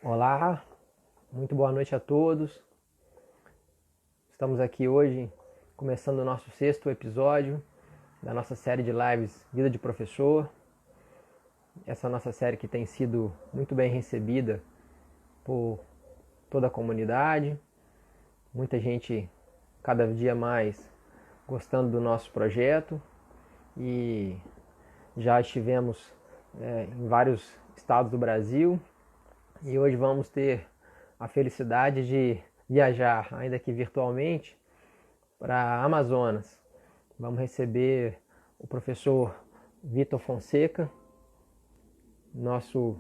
Olá, muito boa noite a todos. Estamos aqui hoje começando o nosso sexto episódio da nossa série de lives Vida de Professor. Essa nossa série que tem sido muito bem recebida por toda a comunidade. Muita gente cada dia mais gostando do nosso projeto e já estivemos em vários estados do Brasil e hoje vamos ter a felicidade de viajar, ainda que virtualmente, para Amazonas. Vamos receber o professor Vitor Fonseca, nosso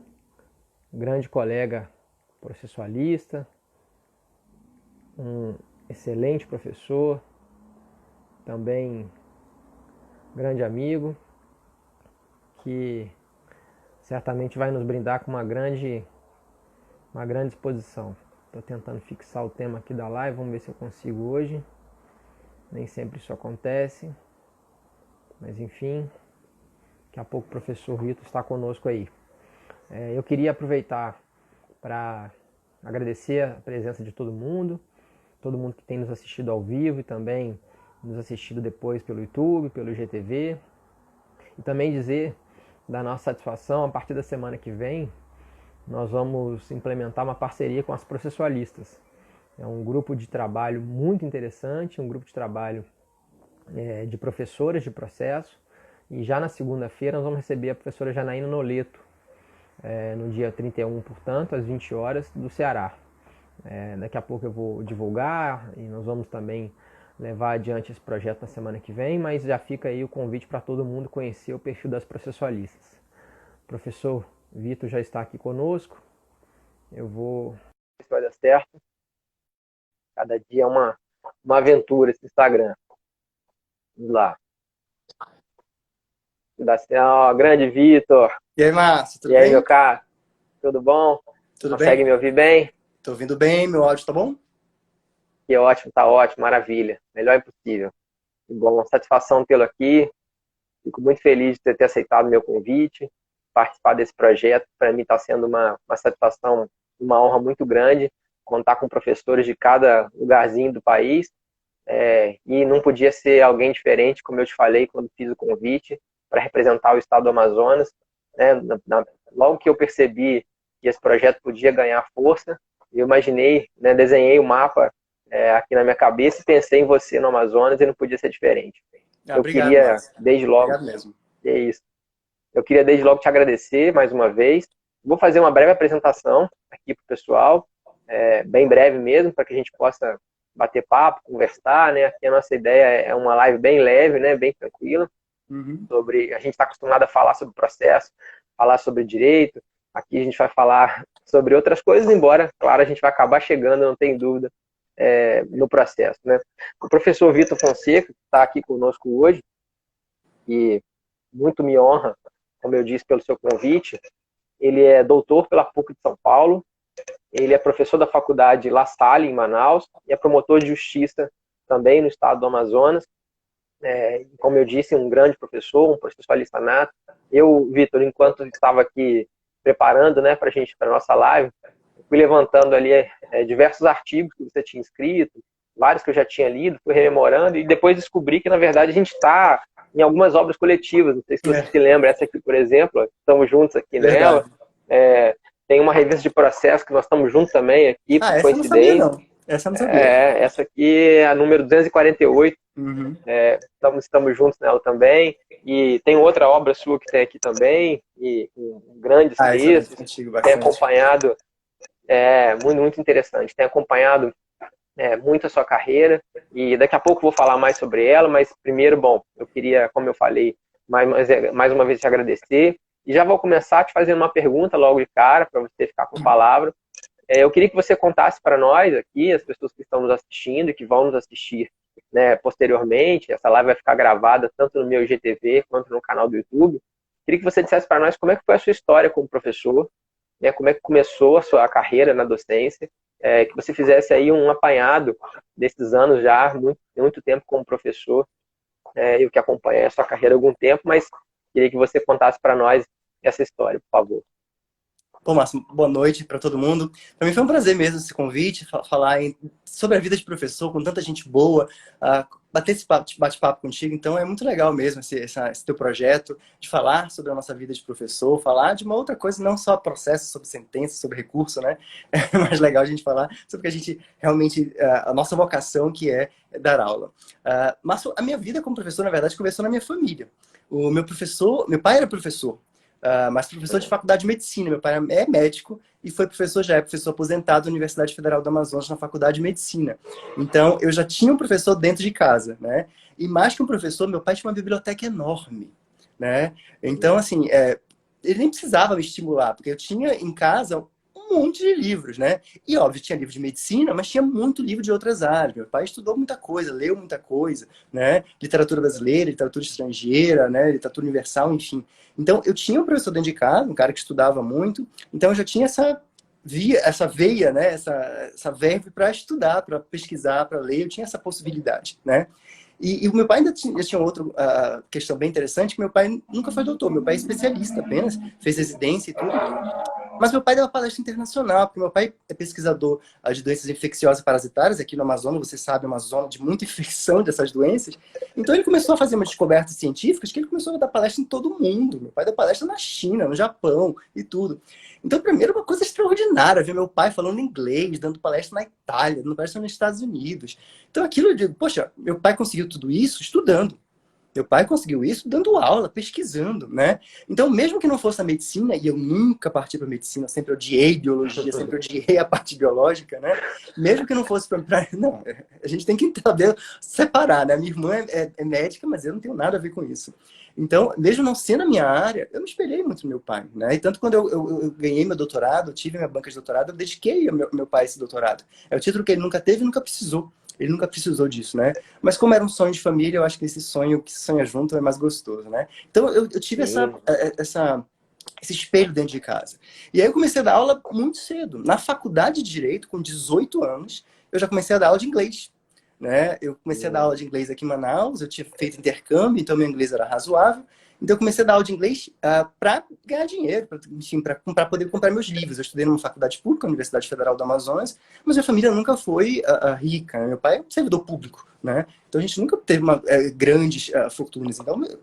grande colega processualista, um excelente professor, também grande amigo, que certamente vai nos brindar com uma grande exposição. Estou tentando fixar o tema aqui da live, vamos ver se eu consigo hoje. Nem sempre isso acontece, mas enfim, daqui a pouco o professor Vitor está conosco aí. Eu queria aproveitar para agradecer a presença de todo mundo que tem nos assistido ao vivo e também nos assistido depois pelo YouTube, pelo IGTV. E também dizer da nossa satisfação, a partir da semana que vem, nós vamos implementar uma parceria com as processualistas. É um grupo de trabalho muito interessante, um grupo de trabalho de professoras de processo. E já na segunda-feira nós vamos receber a professora Janaína Noleto, no dia 31, portanto, às 20 horas, do Ceará. Daqui a pouco eu vou divulgar e nós vamos também levar adiante esse projeto na semana que vem, mas já fica aí o convite para todo mundo conhecer o perfil das processualistas. O professor Vitor já está aqui conosco. Eu vou. Se vai dar certo. Cada dia é uma aventura esse Instagram. Vamos lá. Dá certo. Oh, grande Vitor. E aí, Márcio, E tudo aí, meu bem? caro? Tudo bom? Tudo Consegue bem? me ouvir bem? Tô ouvindo bem, meu áudio tá bom? Que ótimo, tá ótimo, maravilha. Melhor impossível. Que bom, satisfação tê-lo aqui. Fico muito feliz de ter aceitado o meu convite, participar desse projeto. Para mim está sendo uma satisfação, uma honra muito grande contar com professores de cada lugarzinho do país. E não podia ser alguém diferente, como eu te falei quando fiz o convite, para representar o estado do Amazonas. Né? Logo que eu percebi que esse projeto podia ganhar força, eu imaginei, né, desenhei o mapa aqui na minha cabeça e pensei em você no Amazonas e não podia ser diferente. Ah, Eu obrigado, queria, Márcio. desde logo, Obrigado mesmo. é isso. Eu queria desde logo te agradecer mais uma vez. Vou fazer uma breve apresentação aqui para o pessoal, bem breve mesmo, para que a gente possa bater papo, conversar, né? Aqui a nossa ideia é uma live bem leve, né? Bem tranquila. Uhum. A gente está acostumado a falar sobre o processo, falar sobre direito. Aqui a gente vai falar sobre outras coisas, embora, claro, a gente vai acabar chegando, não tem dúvida, no processo, né? O professor Vitor Fonseca, que está aqui conosco hoje, e muito me honra, como eu disse, pelo seu convite. Ele é doutor pela PUC de São Paulo, ele é professor da faculdade La Salle, em Manaus, e é promotor de justiça também no estado do Amazonas. Como eu disse, um grande professor, um processualista nato. Eu, Vitor, enquanto estava aqui preparando, né, para a nossa live, fui levantando ali diversos artigos que você tinha escrito, vários que eu já tinha lido, fui rememorando e depois descobri que, na verdade, a gente está em algumas obras coletivas. Não sei se você É, se lembra, essa aqui, por exemplo, estamos juntos aqui nela. verdade. É, tem uma revista de processo que nós estamos juntos também aqui, Ah, por essa eu não sabia, coincidência. não. Essa eu não sabia. Essa aqui é a número 248. Uhum. Estamos juntos nela também. E tem outra obra sua que tem aqui também, e com grandes Ah, essa é textos. contigo Tem bastante. acompanhado, muito, muito interessante, tem acompanhado muito a sua carreira. E daqui a pouco vou falar mais sobre ela, mas primeiro, bom, eu queria, como eu falei, mais uma vez te agradecer. E já vou começar te fazendo uma pergunta logo de cara, para você ficar com a palavra. Eu queria que você contasse para nós aqui, as pessoas que estão nos assistindo e que vão nos assistir, né, posteriormente. Essa live vai ficar gravada tanto no meu IGTV quanto no canal do YouTube. Queria que você dissesse para nós como é que foi a sua história como professor, né, como é que começou a sua carreira na docência, que você fizesse aí um apanhado desses anos já, muito tempo como professor, eu que acompanhei a sua carreira há algum tempo, mas queria que você contasse para nós essa história, por favor. Pô, Márcio, boa noite para todo mundo. Para mim foi um prazer mesmo esse convite, falar sobre a vida de professor com tanta gente boa, bater esse bate-papo contigo. Então é muito legal mesmo esse teu projeto de falar sobre a nossa vida de professor, falar de uma outra coisa, não só processo, sobre sentença, sobre recurso, né? É mais legal a gente falar sobre o que a gente realmente, a nossa vocação que é dar aula. Mas a minha vida como professor, na verdade, começou na minha família. O meu professor, meu pai era professor. Mas professor de faculdade de medicina. Meu pai é médico e foi professor, já é professor aposentado da Universidade Federal do Amazonas na faculdade de medicina. Então, eu já tinha um professor dentro de casa, né? E mais que um professor, meu pai tinha uma biblioteca enorme, né? Então, assim, ele nem precisava me estimular, porque eu tinha em casa um monte de livros, né? E, óbvio, tinha livro de medicina, mas tinha muito livro de outras áreas. Meu pai estudou muita coisa, leu muita coisa, né? Literatura brasileira, literatura estrangeira, né? Literatura universal, enfim. Então, eu tinha um professor dentro de casa, um cara que estudava muito, então eu já tinha essa veia, né? Essa verve para estudar, para pesquisar, para ler, eu tinha essa possibilidade, né? E o meu pai ainda tinha outra questão bem interessante, que meu pai nunca foi doutor, meu pai é especialista apenas, fez residência e tudo. Mas meu pai dava palestra internacional, porque meu pai é pesquisador de doenças infecciosas parasitárias aqui no Amazonas, você sabe, é uma zona de muita infecção dessas doenças. Então ele começou a fazer umas descobertas científicas que ele começou a dar palestra em todo mundo. Meu pai deu palestra na China, no Japão e tudo. Então, primeiro, uma coisa extraordinária, ver meu pai falando inglês, dando palestra na Itália, dando palestra nos Estados Unidos. Então aquilo eu digo, poxa, meu pai conseguiu tudo isso estudando. Meu pai conseguiu isso dando aula, pesquisando, né? Então, mesmo que não fosse a medicina, e eu nunca parti para medicina, sempre odiei biologia, sempre odiei a parte biológica, né? Mesmo que não fosse para... Não, a gente tem que saber separar, né? Minha irmã é médica, mas eu não tenho nada a ver com isso. Então, mesmo não sendo a minha área, eu me espelhei muito no meu pai, né? E tanto quando eu ganhei meu doutorado, tive minha banca de doutorado, eu dediquei ao meu pai esse doutorado. É o título que ele nunca teve e nunca precisou. Ele nunca precisou disso, né? Mas como era um sonho de família, eu acho que esse sonho que se sonha junto é mais gostoso, né? Então eu tive esse espelho dentro de casa. E aí eu comecei a dar aula muito cedo. Na faculdade de Direito, com 18 anos, eu já comecei a dar aula de inglês. Né? Eu comecei a dar aula de inglês aqui em Manaus, eu tinha feito intercâmbio, então meu inglês era razoável. Então eu comecei a dar aula de inglês para ganhar dinheiro, para poder comprar meus livros. Eu estudei numa faculdade pública, Universidade Federal do Amazonas, mas minha família nunca foi rica. Né? Meu pai é um servidor público, né? Então a gente nunca teve grandes fortunas. Então eu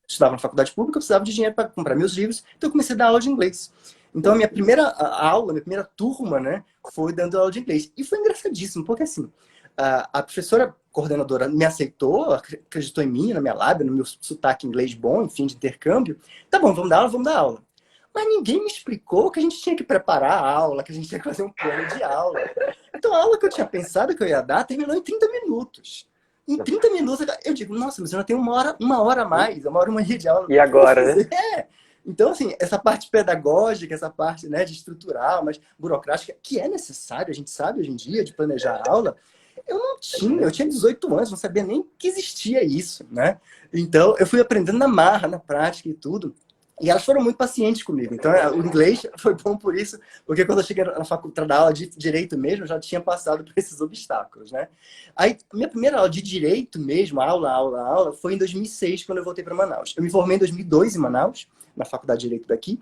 estudava na faculdade pública, eu precisava de dinheiro para comprar meus livros, então eu comecei a dar aula de inglês. Então a minha primeira aula, minha primeira turma, né, foi dando aula de inglês. E foi engraçadíssimo, porque assim, a professora coordenadora me aceitou, acreditou em mim, na minha lábia, no meu sotaque inglês bom, enfim, de intercâmbio. Tá bom, vamos dar aula, vamos dar aula. Mas ninguém me explicou que a gente tinha que preparar a aula, que a gente tinha que fazer um plano de aula. Então a aula que eu tinha pensado que eu ia dar terminou em 30 minutos. Em 30 minutos eu digo, nossa, mas eu já tenho uma hora a mais, 1 hora e meia de aula. E agora, né? Então, assim, essa parte pedagógica, essa parte, né, de estrutural, mas burocrática, que é necessário, a gente sabe hoje em dia, de planejar a aula, eu não tinha, eu tinha 18 anos, não sabia nem que existia isso, né? Então, eu fui aprendendo na marra, na prática e tudo. E elas foram muito pacientes comigo. Então, o inglês foi bom por isso, porque quando eu cheguei na faculdade da aula de direito mesmo, eu já tinha passado por esses obstáculos, né? Aí, minha primeira aula de direito mesmo, aula, foi em 2006, quando eu voltei para Manaus. Eu me formei em 2002 em Manaus, na faculdade de direito daqui.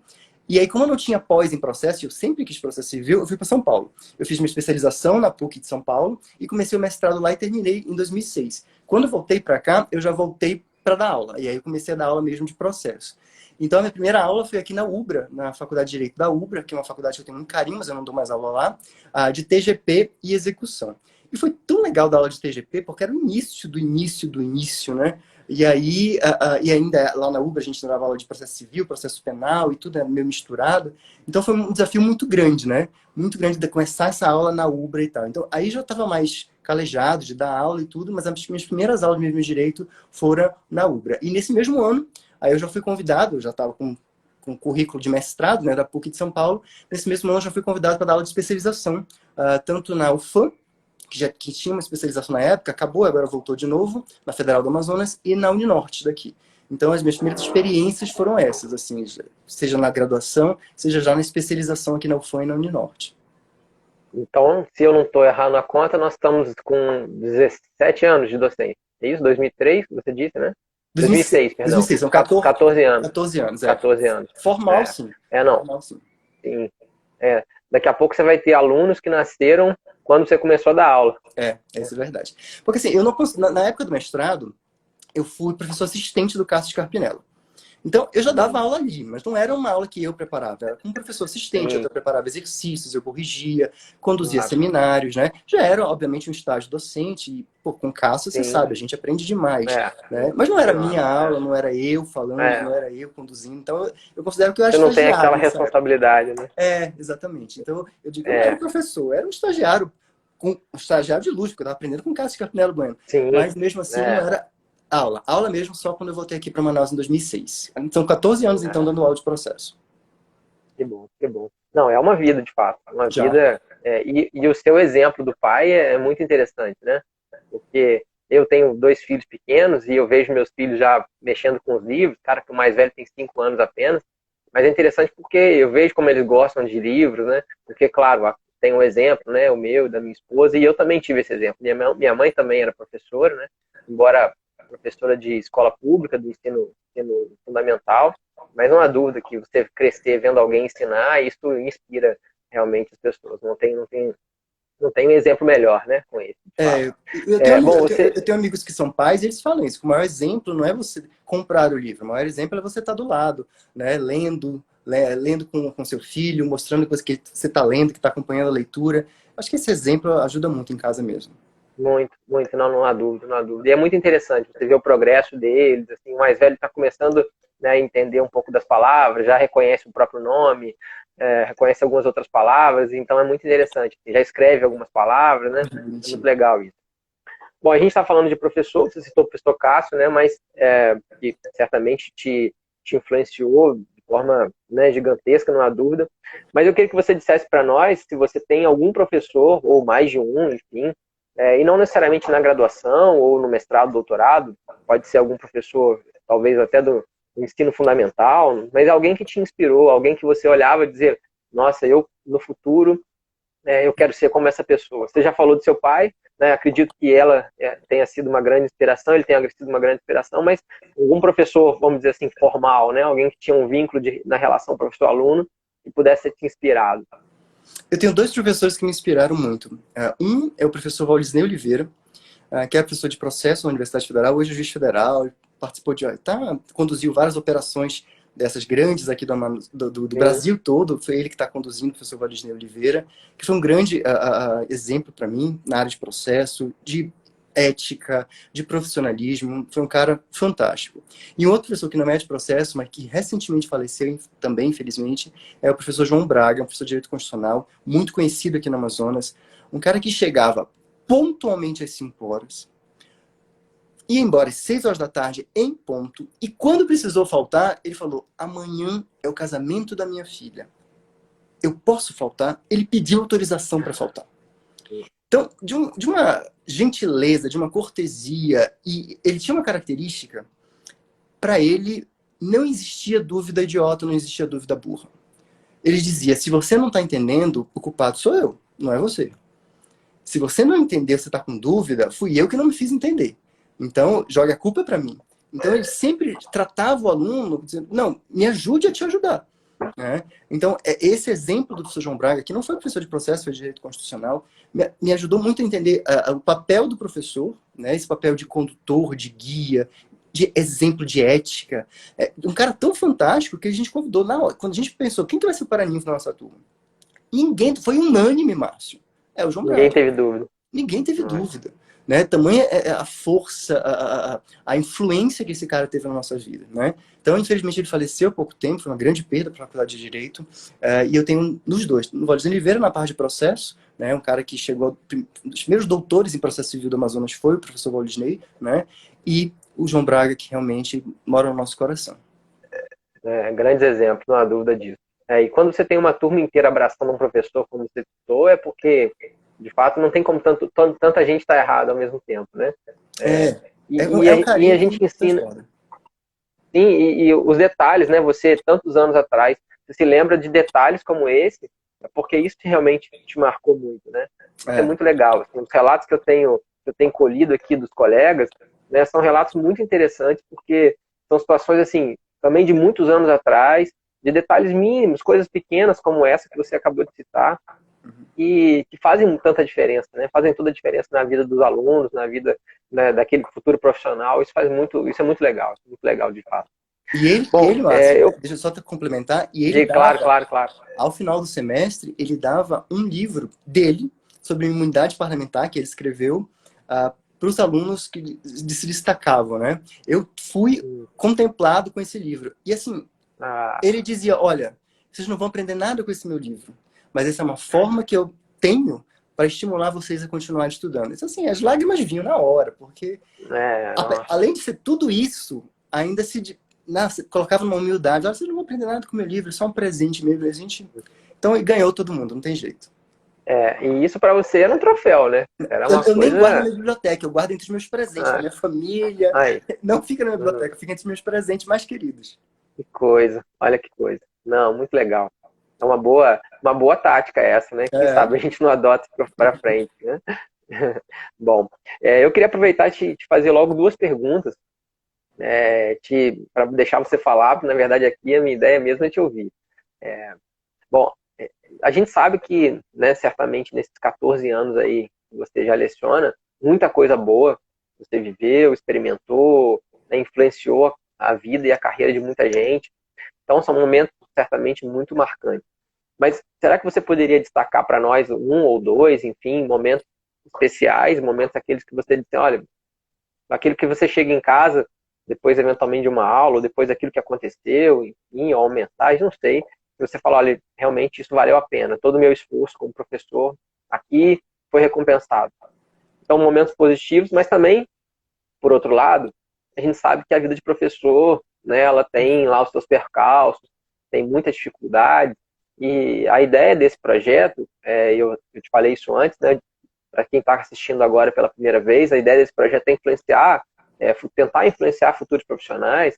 E aí, como eu não tinha pós em processo, eu sempre quis processo civil, eu fui para São Paulo. Eu fiz minha especialização na PUC de São Paulo e comecei o mestrado lá e terminei em 2006. Quando eu voltei para cá, eu já voltei para dar aula. E aí eu comecei a dar aula mesmo de processo. Então, a minha primeira aula foi aqui na UBRA, na Faculdade de Direito da UBRA, que é uma faculdade que eu tenho muito carinho, mas eu não dou mais aula lá, de TGP e execução. E foi tão legal dar aula de TGP, porque era o início do início, né? E aí, e ainda lá na UBRA a gente dava aula de processo civil, processo penal e tudo é meio misturado. Então foi um desafio muito grande, né? Muito grande de começar essa aula na UBRA e tal. Então aí já estava mais calejado de dar aula e tudo, mas as minhas primeiras aulas mesmo de direito foram na UBRA. E nesse mesmo ano, aí eu já fui convidado, eu já estava com currículo de mestrado, né, da PUC de São Paulo. Nesse mesmo ano eu já fui convidado para dar aula de especialização, tanto na UFAM, que tinha uma especialização na época, acabou, agora voltou de novo, na Federal do Amazonas, e na Uninorte daqui. Então, as minhas primeiras experiências foram essas, assim, seja na graduação, seja já na especialização aqui na UFAM e na Uninorte. Então, se eu não estou errando a conta, nós estamos com 17 anos de docência. É isso? 2003, você disse, né? 2006, perdão. 2006, são 14 anos. 14 anos, 14 anos. Formal, é. sim. Não. Formal, sim. Sim. Daqui a pouco você vai ter alunos que nasceram quando você começou a dar aula. Isso é verdade. Porque assim, eu não na época do mestrado, eu fui professor assistente do Cássio Scarpinello. Então, eu já dava aula ali, mas não era uma aula que eu preparava. Era como professor assistente, Sim, eu preparava exercícios, eu corrigia, conduzia claro. seminários, né? Já era, obviamente, um estágio docente e, pô, com Cássio, você Sim, sabe, a gente aprende demais, é, né? Mas não era minha demais. aula, não era eu falando, É, não era eu conduzindo. Então, eu considero que eu era você não tem aquela estagiário nessa época. responsabilidade, né? Exatamente. Então, eu digo que eu não era um É, professor, eu era um estagiário de luxo, porque eu estava aprendendo com Cássio Scarpinello Bueno. sim, Mas, mesmo assim, não é, era aula. Aula mesmo só quando eu voltei aqui para Manaus em 2006. São 14 anos, então, é, dando aula de processo. que bom, que bom. Não, é uma vida, de fato. Uma Já. vida. E o seu exemplo do pai é muito interessante, né? Porque eu tenho 2 filhos pequenos e eu vejo meus filhos já mexendo com os livros. Cara, que o mais velho tem 5 anos apenas. Mas é interessante porque eu vejo como eles gostam de livros, né? Porque, claro, tem um exemplo, né? O meu, da minha esposa, e eu também tive esse exemplo. Minha mãe também era professora, né? Embora professora de escola pública, do ensino fundamental, mas não há dúvida que você crescer vendo alguém ensinar, isso inspira realmente as pessoas. Não tem um exemplo melhor, né, com isso, de fato. Eu tenho, Bom, eu tenho amigos que são pais e eles falam isso. O maior exemplo não é você comprar o livro, o maior exemplo é você estar do lado, né? Lendo com seu filho, mostrando coisas que você está lendo, que está acompanhando a leitura. Acho que esse exemplo ajuda muito em casa mesmo. muito, muito, não há dúvida, não há dúvida. E é muito interessante você ver o progresso deles, assim, o mais velho está começando, né, a entender um pouco das palavras, já reconhece o próprio nome, reconhece algumas outras palavras, então é muito interessante. Já escreve algumas palavras, né? É muito Bonitinho. legal isso. Bom, a gente está falando de professor, você citou o professor Cássio, né, mas que certamente te influenciou de forma, né, gigantesca, não há dúvida. Mas eu queria que você dissesse para nós se você tem algum professor, ou mais de um, enfim, e não necessariamente na graduação ou no mestrado, doutorado, pode ser algum professor, talvez até do ensino fundamental, mas alguém que te inspirou, alguém que você olhava e dizia, nossa, eu no futuro eu quero ser como essa pessoa. Você já falou do seu pai, né? Acredito que ela tenha sido uma grande inspiração, ele tenha sido uma grande inspiração, mas algum professor, vamos dizer assim, formal, né? Alguém que tinha um vínculo na relação professor-aluno que pudesse ter te inspirado. Eu tenho dois professores que me inspiraram muito. Um é o professor Valdisney Oliveira, que é professor de processo na Universidade Federal, hoje é juiz federal, conduziu várias operações dessas grandes aqui do Sim, Brasil todo. Foi ele que está conduzindo, o professor Valdisney Oliveira, que foi um grande exemplo para mim na área de processo, de ética, de profissionalismo. Foi um cara fantástico. E um outro professor que não é de processo, mas que recentemente faleceu também, infelizmente, é o professor João Braga, um professor de direito constitucional, muito conhecido aqui no Amazonas. Um cara que chegava pontualmente às 5 horas, ia embora às 6 horas da tarde, em ponto, e quando precisou faltar, ele falou, amanhã é o casamento da minha filha. Eu posso faltar? Ele pediu autorização para faltar. Então, de uma gentileza, de uma cortesia, e ele tinha uma característica, para ele não existia dúvida idiota, não existia dúvida burra. Ele dizia, se você não está entendendo, o culpado sou eu, não é você. Se você não entendeu, você está com dúvida, fui eu que não me fiz entender. Então, joga a culpa para mim. Então, ele sempre tratava o aluno dizendo, não, me ajude a te ajudar. Né? Então, esse exemplo do professor João Braga, que não foi professor de processo, foi de direito constitucional, me ajudou muito a entender o papel do professor, né? Esse papel de condutor, de guia, de exemplo de ética. Um cara tão fantástico que a gente convidou na hora. Quando a gente pensou, quem que vai ser o Paraninfo na nossa turma? Ninguém, foi unânime, Márcio. É o João ninguém Braga. teve dúvida. Ninguém teve dúvida. Né? Tamanha é a força, a influência que esse cara teve na nossa vida. Né? Então, infelizmente, ele faleceu há pouco tempo, foi uma grande perda para a faculdade de Direito, e eu tenho nos dois. No Valdez Oliveira, na parte de processo, né? Um cara que chegou, um dos primeiros doutores em processo civil do Amazonas foi o professor Valdisney, né? E o João Braga, que realmente mora no nosso coração. Grandes exemplos, não há dúvida disso. E quando você tem uma turma inteira abraçando um professor, como você citou, é porque, de fato, não tem como tanta gente estar errada ao mesmo tempo, né? É, E, é um e a carinho gente que ensina, transborda. sim, e os detalhes, né? Você, tantos anos atrás, você se lembra de detalhes como esse, porque isso realmente te marcou muito, né? Isso é É, muito legal. Assim, os relatos que eu tenho colhido aqui dos colegas, né, são relatos muito interessantes, porque são situações, assim, também de muitos anos atrás, de detalhes mínimos, coisas pequenas como essa que você acabou de citar, que fazem tanta diferença, né? Fazem toda a diferença na vida dos alunos, na vida, né, daquele futuro profissional. Isso é muito legal de fato. Bom, Márcio, deixa eu só te complementar, e ele claro, dava, claro, claro. ao final do semestre, ele dava um livro dele sobre imunidade parlamentar que ele escreveu para os alunos que se destacavam, né? Eu fui contemplado com esse livro. E assim, ele dizia, olha, vocês não vão aprender nada com esse meu livro, mas essa é uma forma que eu tenho para estimular vocês a continuar estudando. Então, assim, as lágrimas vinham na hora, porque além de ser tudo isso, ainda se colocava numa humildade. Olha, vocês não vão aprender nada com o meu livro, é só um presente mesmo. A gente... Então, ele ganhou todo mundo, não tem jeito. E isso para você era um troféu, né? Era uma eu coisa... nem guardo na minha biblioteca, eu guardo entre os meus presentes, da minha família. Não fica na minha biblioteca, fica entre os meus presentes mais queridos. Que coisa, olha que coisa. Não, muito legal. É uma boa tática essa, né? Quem sabe a gente não adota para frente, né? Bom, eu queria aproveitar e te fazer logo duas perguntas, para deixar você falar, porque na verdade aqui a minha ideia mesmo é te ouvir. Bom, a gente sabe que, né, certamente nesses 14 anos aí que você já leciona, muita coisa boa você viveu, experimentou, né, influenciou a vida e a carreira de muita gente. Então são momentos certamente muito marcantes. Mas será que você poderia destacar para nós um ou dois, enfim, momentos especiais, momentos aqueles que você disse, olha, aquilo que você chega em casa, depois eventualmente de uma aula, ou depois daquilo que aconteceu, enfim, ou mensagem, não sei, que você fala, olha, realmente isso valeu a pena, todo o meu esforço como professor aqui foi recompensado. Então, momentos positivos, mas também, por outro lado, a gente sabe que a vida de professor, né, ela tem lá os seus percalços, tem muitas dificuldades, e a ideia desse projeto, eu te falei isso antes, né, para quem está assistindo agora pela primeira vez, a ideia desse projeto é tentar influenciar futuros profissionais.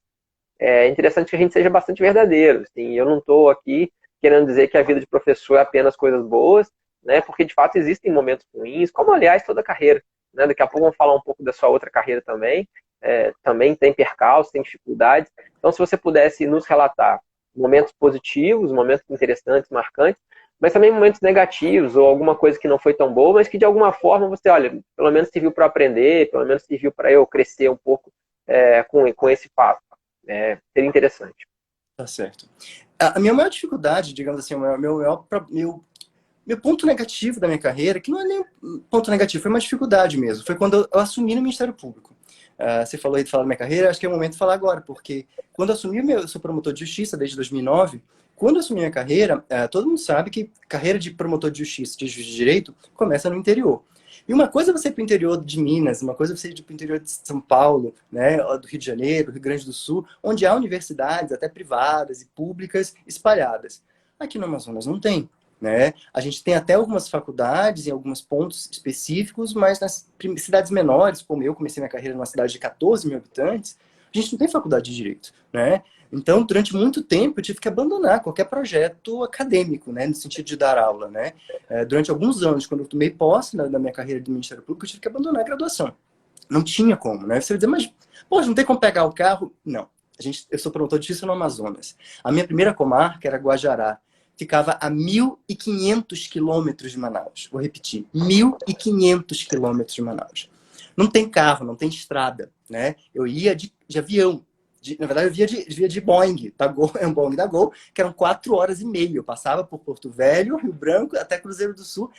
É interessante que a gente seja bastante verdadeiro. Assim, eu não estou aqui querendo dizer que a vida de professor é apenas coisas boas, né, porque de fato existem momentos ruins, como aliás toda carreira. Né, daqui a pouco vamos falar um pouco da sua outra carreira também. Também tem percalços, tem dificuldades. Então, se você pudesse nos relatar momentos positivos, momentos interessantes, marcantes, mas também momentos negativos ou alguma coisa que não foi tão boa, mas que de alguma forma você, olha, pelo menos serviu para aprender, pelo menos serviu para eu crescer um pouco com esse fato. Seria interessante. Tá certo. A minha maior dificuldade, digamos assim, meu ponto negativo da minha carreira, que não é nem um ponto negativo, foi uma dificuldade mesmo, foi quando eu assumi no Ministério Público. Você falou aí de falar da minha carreira, acho que é o momento de falar agora, porque quando eu assumi, eu sou promotor de justiça desde 2009, quando eu assumi minha carreira, todo mundo sabe que carreira de promotor de justiça, de juiz de direito, começa no interior. E uma coisa é você ir para o interior de Minas, uma coisa é você ir para o interior de São Paulo, né, do Rio de Janeiro, Rio Grande do Sul, onde há universidades, até privadas e públicas, espalhadas. Aqui no Amazonas não tem. Né? A gente tem até algumas faculdades em alguns pontos específicos, mas nas cidades menores, como eu comecei minha carreira numa cidade de 14 mil habitantes, a gente não tem faculdade de direito, né? Então, durante muito tempo, eu tive que abandonar qualquer projeto acadêmico, né? No sentido de dar aula, né? Durante alguns anos, quando eu tomei posse na minha carreira do Ministério Público, eu tive que abandonar a graduação. Não tinha como, né? Você vai dizer, mas, poxa, não tem como pegar o carro? Não. Eu sou promotor de justiça no Amazonas. A minha primeira comarca era Guajará. Ficava a 1.500 quilômetros de Manaus. Vou repetir, 1.500 quilômetros de Manaus. Não tem carro, não tem estrada, né? Eu ia de avião. Na verdade, eu via de Boeing, da Gol, é um Boeing da Gol, que eram 4 horas e meia. Eu passava por Porto Velho, Rio Branco, até Cruzeiro do Sul,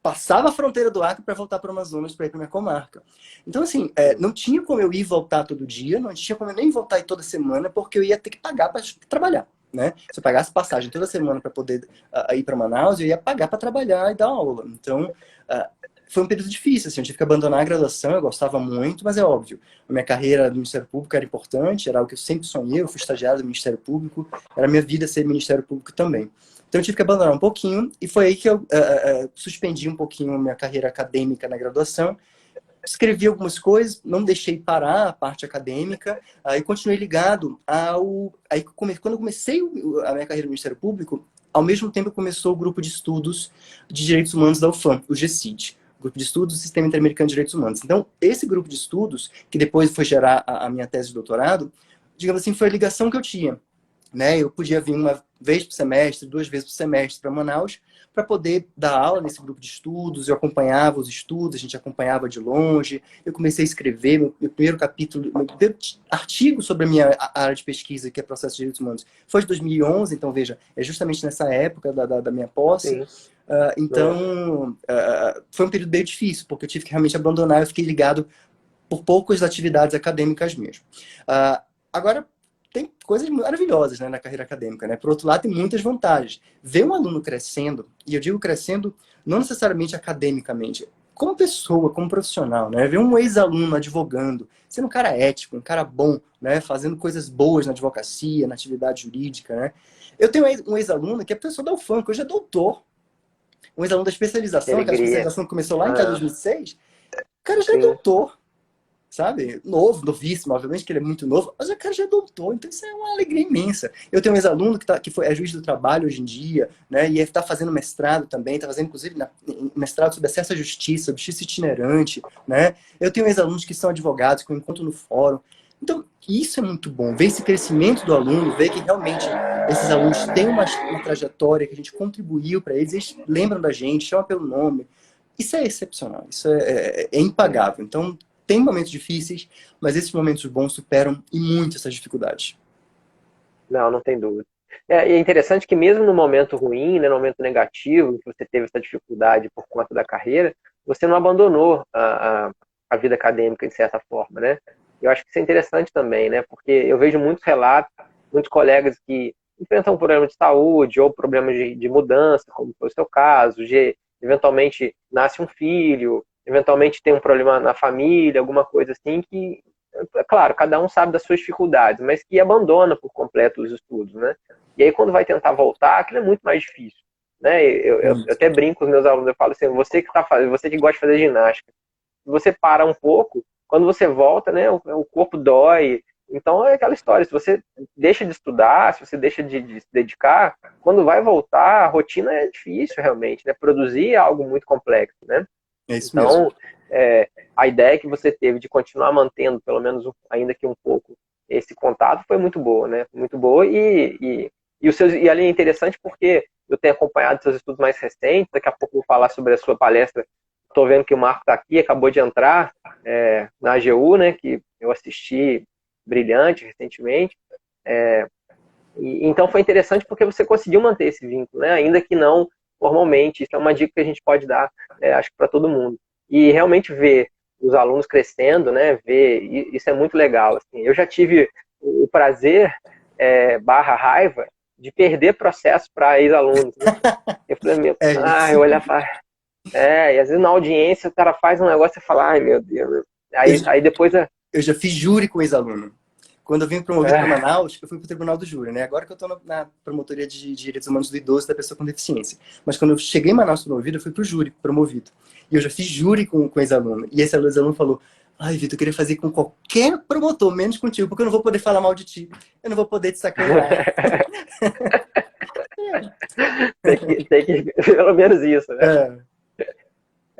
passava a fronteira do Acre para voltar para o Amazonas, para ir para minha comarca. Então, assim, não tinha como eu ir e voltar todo dia, não tinha como eu nem voltar toda semana, porque eu ia ter que pagar para trabalhar. Né? Se eu pagasse passagem toda semana para poder ir para Manaus, eu ia pagar para trabalhar e dar aula. Então, foi um período difícil, assim, eu tive que abandonar a graduação, eu gostava muito, mas é óbvio, a minha carreira no Ministério Público era importante, era algo que eu sempre sonhei, eu fui estagiário do Ministério Público, era a minha vida ser Ministério Público também. Então eu tive que abandonar um pouquinho, e foi aí que eu suspendi um pouquinho a minha carreira acadêmica na graduação, escrevi algumas coisas, não deixei parar a parte acadêmica, e continuei ligado ao... Aí, quando eu comecei a minha carreira no Ministério Público, ao mesmo tempo começou o grupo de estudos de direitos humanos da UFAM, o GCID, Grupo de Estudos do Sistema Interamericano de Direitos Humanos. Então, esse grupo de estudos, que depois foi gerar a minha tese de doutorado, digamos assim, foi a ligação que eu tinha né? Eu podia vir uma vez por semestre, 2 vezes por semestre para Manaus, para poder dar aula nesse grupo de estudos. Eu acompanhava os estudos, a gente acompanhava de longe. Eu comecei a escrever meu primeiro capítulo, meu primeiro artigo sobre a minha área de pesquisa, que é processo de direitos humanos, foi de 2011. Então, veja, é justamente nessa época da minha posse. Sim. Então, foi um período bem difícil, porque eu tive que realmente abandonar. Eu fiquei ligado por poucas atividades acadêmicas mesmo. Agora, tem coisas maravilhosas, né, na carreira acadêmica, né? Por outro lado, tem muitas vantagens. Ver um aluno crescendo, e eu digo crescendo não necessariamente academicamente, como pessoa, como profissional, né? Ver um ex-aluno advogando, sendo um cara ético, um cara bom, né? Fazendo coisas boas na advocacia, na atividade jurídica, né? Eu tenho um ex-aluno que é professor da UFAM, que hoje é doutor. Um ex-aluno da Que especialização, aquela alegria. especialização que começou lá em 2006, o cara já é Sim. doutor, sabe? Novo, novíssimo, obviamente que ele é muito novo, mas o cara já é doutor, então isso é uma alegria imensa. Eu tenho um ex-aluno é juiz do trabalho hoje em dia, né? E está fazendo mestrado também, está fazendo inclusive mestrado sobre acesso à justiça, justiça itinerante, né? Eu tenho ex-alunos que são advogados, que eu encontro no fórum. Então, isso é muito bom, ver esse crescimento do aluno, ver que realmente esses alunos têm uma trajetória, que a gente contribuiu para eles, eles lembram da gente, chamam pelo nome. Isso é excepcional, isso é impagável. Então, tem momentos difíceis, mas esses momentos bons superam e muito essas dificuldades. Não, não tem dúvida. E é interessante que mesmo no momento ruim, né, no momento negativo, que você teve essa dificuldade por conta da carreira, você não abandonou a vida acadêmica de certa forma, né? Eu acho que isso é interessante também, né? Porque eu vejo muitos relatos, muitos colegas que enfrentam um problema de saúde ou problemas de mudança, como foi o seu caso, eventualmente nasce um filho, eventualmente tem um problema na família, alguma coisa assim que, é claro, cada um sabe das suas dificuldades, mas que abandona por completo os estudos, né? E aí quando vai tentar voltar, aquilo é muito mais difícil, né? Eu até brinco com os meus alunos, eu falo assim, você que gosta de fazer ginástica, se você para um pouco, quando você volta, né, o corpo dói. Então é aquela história, se você deixa de estudar, se você deixa de se dedicar, quando vai voltar, a rotina é difícil realmente, né? Produzir é algo muito complexo, né? É isso mesmo. Então, a ideia que você teve de continuar mantendo, pelo menos ainda que um pouco, esse contato foi muito boa, né? Muito boa e ali é interessante porque eu tenho acompanhado seus estudos mais recentes, daqui a pouco eu vou falar sobre a sua palestra. Estou vendo que o Marco está aqui, acabou de entrar na AGU, né? Que eu assisti brilhante recentemente. Então foi interessante porque você conseguiu manter esse vínculo, né? Ainda que não formalmente. Isso é uma dica que a gente pode dar, acho que para todo mundo. E realmente ver os alunos crescendo, né? Ver isso é muito legal. Assim. Eu já tive o prazer barra raiva de perder processo para ex-alunos. Né? Eu falei, É eu isso. olhar e às vezes na audiência o cara faz um negócio e fala, ai meu Deus. Aí depois Eu já fiz júri com ex-aluno. Quando eu vim promovido para Manaus, eu fui para o Tribunal do Júri, né? Agora que eu estou na promotoria de Direitos Humanos do Idoso e da Pessoa com Deficiência. Mas quando eu cheguei em Manaus promovido, eu fui para o júri, promovido. E eu já fiz júri com ex-aluno. E esse ex-aluno falou, ai, Vitor, eu queria fazer com qualquer promotor, menos contigo, porque eu não vou poder falar mal de ti. Eu não vou poder te sacanear. tem que pelo menos isso, né?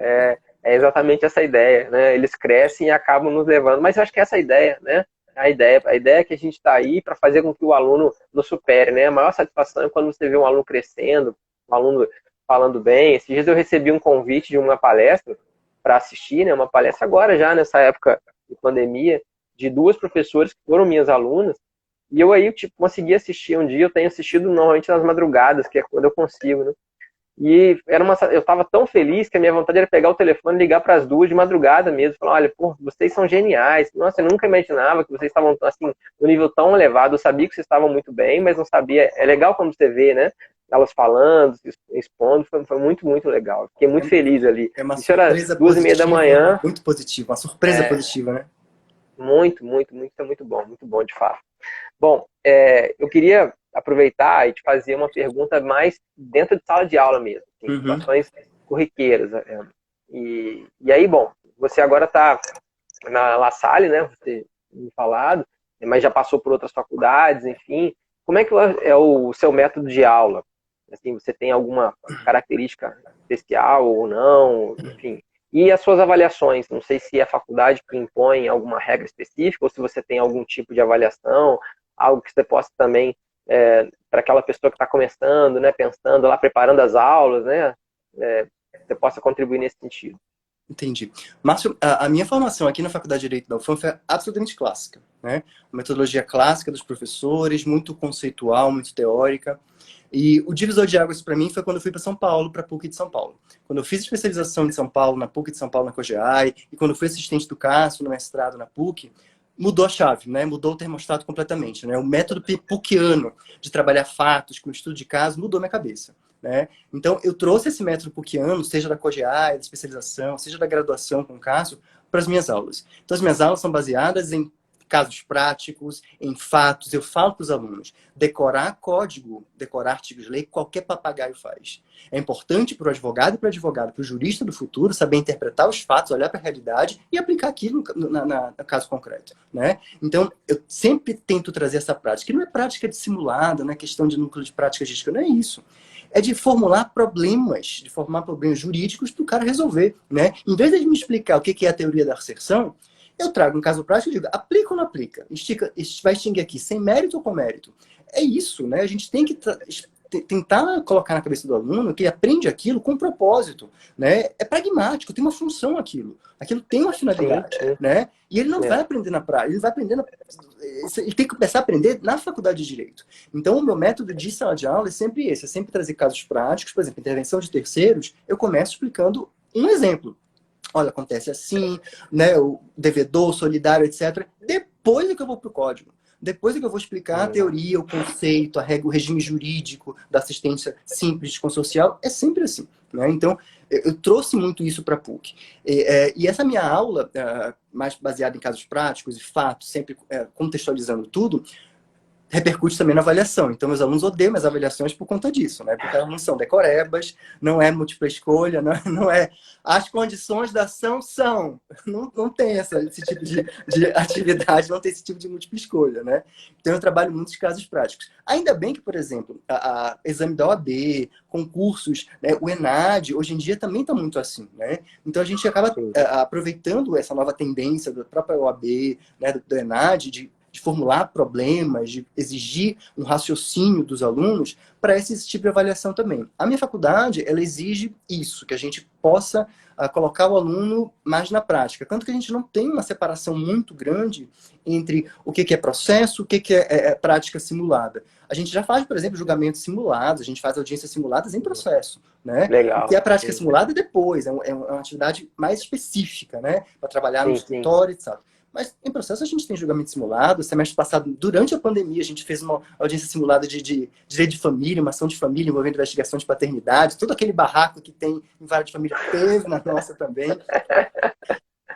É, É exatamente essa ideia, né? Eles crescem e acabam nos levando. Mas eu acho que é essa a ideia, né? A ideia é que a gente está aí para fazer com que o aluno nos supere, né? A maior satisfação é quando você vê um aluno crescendo, um aluno falando bem. Esses dias eu recebi um convite de uma palestra para assistir, né? Uma palestra agora já, nessa época de pandemia, de duas professoras que foram minhas alunas. E eu aí, tipo, consegui assistir um dia. Eu tenho assistido normalmente nas madrugadas, que é quando eu consigo, né? E eu estava tão feliz que a minha vontade era pegar o telefone e ligar para as duas de madrugada mesmo. Falar, olha, pô, vocês são geniais. Nossa, eu nunca imaginava que vocês estavam assim, no nível tão elevado. Eu sabia que vocês estavam muito bem, mas não sabia. É legal quando você vê, né? Elas falando, expondo. Foi muito, muito legal. Fiquei muito feliz ali. é uma Isso era surpresa 2:30 da positiva, manhã. muito positiva. Uma surpresa positiva, né? Muito, muito, muito, é muito bom de fato. Bom, eu queria aproveitar e te fazer uma pergunta mais dentro de sala de aula mesmo, assim, Uhum. situações corriqueiras. E aí, bom, você agora está na La Salle, né? Você me falado, mas já passou por outras faculdades, enfim. Como é que é o seu método de aula? Assim, você tem alguma característica especial ou não? Enfim. E as suas avaliações? Não sei se é a faculdade que impõe alguma regra específica ou se você tem algum tipo de avaliação, algo que você possa também para aquela pessoa que está começando, né, pensando lá, preparando as aulas, né, você possa contribuir nesse sentido. Entendi. Márcio, a minha formação aqui na Faculdade de Direito da UFAM foi absolutamente clássica, né? Uma metodologia clássica dos professores, muito conceitual, muito teórica. E o divisor de águas para mim foi quando eu fui para São Paulo, para a PUC de São Paulo. Quando eu fiz especialização em São Paulo, na PUC de São Paulo, na COGEAI, e quando eu fui assistente do Cássio no mestrado na PUC, mudou a chave, né? Mudou o termostato completamente, né? O método PUCiano de trabalhar fatos com estudo de caso mudou minha cabeça, né? Então, eu trouxe esse método PUCiano, seja da COGEAI, da especialização, seja da graduação com o Cássio, para as minhas aulas. Então, as minhas aulas são baseadas em casos práticos, em fatos. Eu falo para os alunos, decorar código, decorar artigos de lei, qualquer papagaio faz. É importante para o advogado e para o advogado, para o jurista do futuro, saber interpretar os fatos, olhar para a realidade e aplicar aquilo no caso concreto, né? Então, eu sempre tento trazer essa prática. E não é prática dissimulada, não é questão de núcleo de prática jurídica, não é isso. É de formular problemas, jurídicos para o cara resolver, né? Em vez de me explicar o que é a teoria da asserção, eu trago um caso prático e digo, aplica ou não aplica? Vai extinguir aqui, sem mérito ou com mérito? É isso, né? A gente tem que tentar colocar na cabeça do aluno que ele aprende aquilo com propósito, né? É pragmático, tem uma função aquilo. Aquilo tem uma finalidade, Sim. né? E ele não vai aprender na praia, ele vai aprender ele tem que começar a aprender na faculdade de Direito. Então, o meu método de sala de aula é sempre esse, é sempre trazer casos práticos, por exemplo, intervenção de terceiros, eu começo explicando um exemplo. Olha, acontece assim, né? O devedor, solidário, etc. Depois é que eu vou para o código. Depois é que eu vou explicar a teoria, o conceito, a regra, o regime jurídico da assistência simples de consocial. É sempre assim, né? Então, eu trouxe muito isso para a PUC. E essa minha aula, mais baseada em casos práticos e fatos, sempre contextualizando tudo, repercute também na avaliação. Então, meus alunos odeiam as avaliações por conta disso, né? Porque elas não são decorebas, não é múltipla escolha, não é as condições da ação são. Não tem esse tipo de atividade, não tem esse tipo de múltipla escolha, né? Então, eu trabalho muitos casos práticos. Ainda bem que, por exemplo, exame da OAB, concursos, né? O ENAD, hoje em dia também está muito assim, né? Então, a gente acaba aproveitando essa nova tendência da própria OAB, né? do ENAD, de formular problemas, de exigir um raciocínio dos alunos para esse tipo de avaliação também. A minha faculdade, ela exige isso, que a gente possa colocar o aluno mais na prática. Tanto que a gente não tem uma separação muito grande entre o que é processo, o que é prática simulada. A gente já faz, por exemplo, julgamentos simulados, a gente faz audiências simuladas em processo, né? Legal. O que é a prática simulada depois, é uma atividade mais específica, né? Para trabalhar no escritório, etc. Mas em processo a gente tem julgamento simulado. Semestre passado, durante a pandemia, a gente fez uma audiência simulada de direito de família, uma ação de família envolvendo investigação de paternidade. Todo aquele barraco que tem em vara de família teve na nossa também.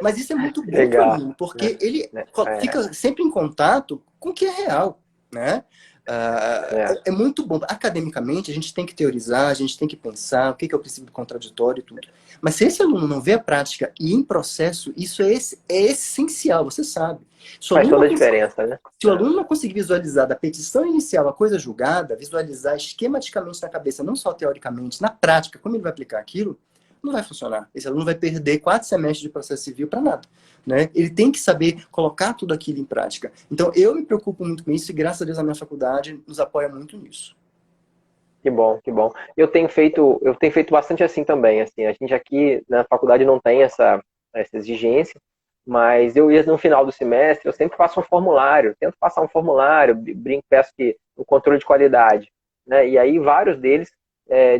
Mas isso é muito bom para mim, porque ele fica sempre em contato com o que é real, né? É muito bom. Academicamente, a gente tem que teorizar, a gente tem que pensar o que é o princípio do contraditório e tudo. Mas se esse aluno não vê a prática e em processo, isso é essencial, você sabe. Faz toda a diferença, né? Se o aluno não conseguir visualizar da petição inicial a coisa julgada, visualizar esquematicamente na cabeça, não só teoricamente, na prática, como ele vai aplicar aquilo, não vai funcionar. Esse aluno vai perder 4 semestres de processo civil para nada, né? Ele tem que saber colocar tudo aquilo em prática. Então, eu me preocupo muito com isso e, graças a Deus, a minha faculdade nos apoia muito nisso. Que bom, que bom. Eu tenho feito bastante assim também. Assim, a gente aqui na faculdade não tem essa exigência, mas eu ia no final do semestre, eu sempre faço um formulário, tento passar um formulário, brinco, peço que o controle de qualidade, né? E aí vários deles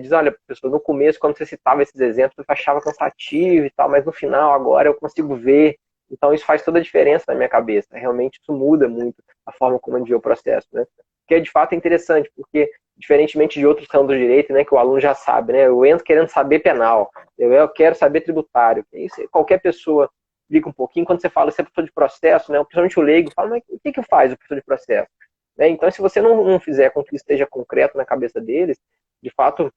diz, olha, professor, no começo, quando você citava esses exemplos, eu achava cansativo e tal, mas no final, agora eu consigo ver. Então, isso faz toda a diferença na minha cabeça. Realmente, isso muda muito a forma como a gente vê o processo, né? Que de fato é interessante, porque, diferentemente de outros ramos do direito, né, que o aluno já sabe, né? Eu entro querendo saber penal, eu quero saber tributário. Isso, qualquer pessoa explica um pouquinho. Quando você fala, você é professor de processo, né? Principalmente o leigo, fala, mas o que faz o professor de processo? Né? Então, se você não fizer com que isso esteja concreto na cabeça deles, de fato,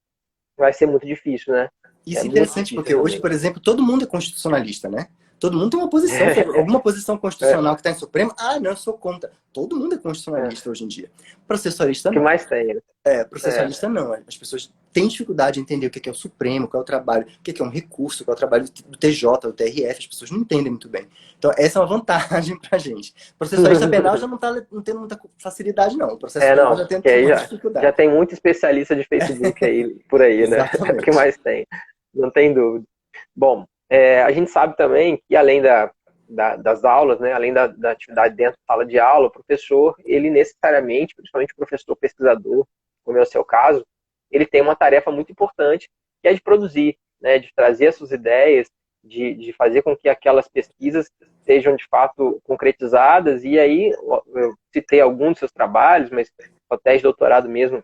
vai ser muito difícil, né? Isso é interessante, porque hoje, por exemplo, todo mundo é constitucionalista, né? Todo mundo tem uma posição, alguma posição É, constitucional que está em Supremo. Ah, não, eu sou contra. Todo mundo é é. constitucionalista hoje em dia. Processualista O que não. mais tem, né? É, Processualista não. As pessoas têm dificuldade de entender o que é o Supremo, qual é o trabalho, o que é um recurso, qual é o trabalho do TJ, do TRF. As pessoas não entendem muito bem. Então, essa é uma vantagem pra gente. Processualista penal já não está tendo muita facilidade, não. O processo penal não, já tem que aí mais já dificuldade. tem muito especialista de Facebook aí, por aí, né? É o que Exatamente. mais tem, não tem dúvida. Bom, a gente sabe também que além das aulas, né, além da atividade dentro da sala de aula, o professor, ele necessariamente, principalmente o professor pesquisador, como é o seu caso, ele tem uma tarefa muito importante, que é de produzir, né, de trazer as suas ideias, de fazer com que aquelas pesquisas sejam de fato concretizadas. E aí, eu citei alguns dos seus trabalhos, mas a tese de doutorado mesmo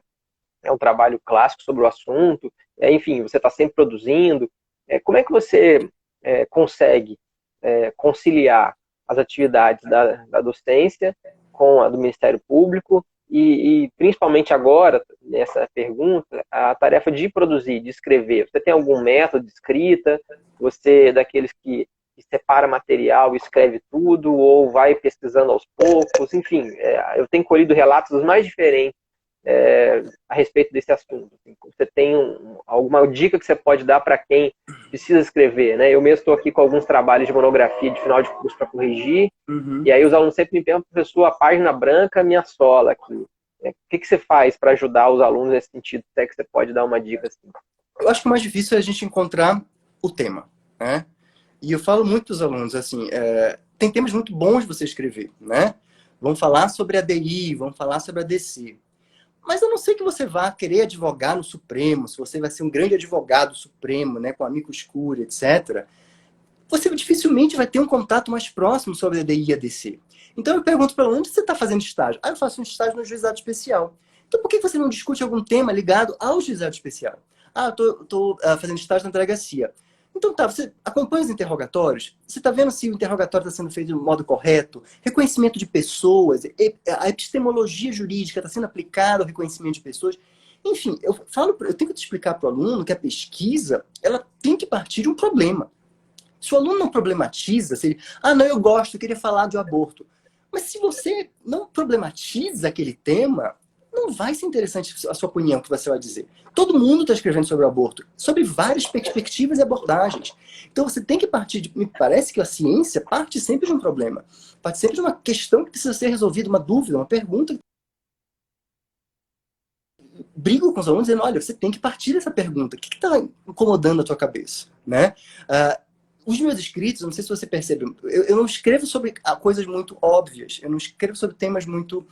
é um trabalho clássico sobre o assunto. Enfim, você está sempre produzindo. Como é que você consegue conciliar as atividades da docência com a do Ministério Público e principalmente agora, nessa pergunta, a tarefa de produzir, de escrever? Você tem algum método de escrita? Você é daqueles que separa material e escreve tudo, ou vai pesquisando aos poucos? Enfim, eu tenho colhido relatos dos mais diferentes a respeito desse assunto. Você tem alguma dica que você pode dar para quem precisa escrever, né? Eu mesmo estou aqui com alguns trabalhos de monografia de final de curso para corrigir, e Uhum. aí os alunos sempre me perguntam: professor, a página branca me assola aqui. O que você faz para ajudar os alunos nesse sentido? Até que você pode dar uma dica assim. Eu acho que o mais difícil é a gente encontrar o tema, né? E eu falo muito para os alunos, assim, tem temas muito bons de você escrever, né? Vamos falar sobre a DI, vamos falar sobre a DC. Mas eu não sei que você vá querer advogar no Supremo, se você vai ser um grande advogado supremo, né, com amigo escuro, etc. Você dificilmente vai ter um contato mais próximo sobre a DI e a DC. Então eu pergunto para onde você está fazendo estágio? Ah, eu faço um estágio no juizado especial. Então por que você não discute algum tema ligado ao juizado especial? Ah, eu estou fazendo estágio na delegacia. Então tá, você acompanha os interrogatórios, você está vendo se o interrogatório está sendo feito de modo correto, reconhecimento de pessoas, a epistemologia jurídica está sendo aplicada ao reconhecimento de pessoas. Enfim, eu tenho que te explicar para o aluno que a pesquisa ela tem que partir de um problema. Se o aluno não problematiza, se ele, não, eu gosto, eu queria falar de aborto. Mas se você não problematiza aquele tema, não vai ser interessante a sua opinião que você vai dizer. Todo mundo está escrevendo sobre o aborto, sobre várias perspectivas e abordagens. Então você tem que partir de... Me parece que a ciência parte sempre de um problema. Parte sempre de uma questão que precisa ser resolvida, uma dúvida, uma pergunta. Brigo com os alunos dizendo, olha, você tem que partir dessa pergunta. O que está incomodando a tua cabeça? Né? Os meus escritos, não sei se você percebe, eu não escrevo sobre coisas muito óbvias, eu não escrevo sobre temas muito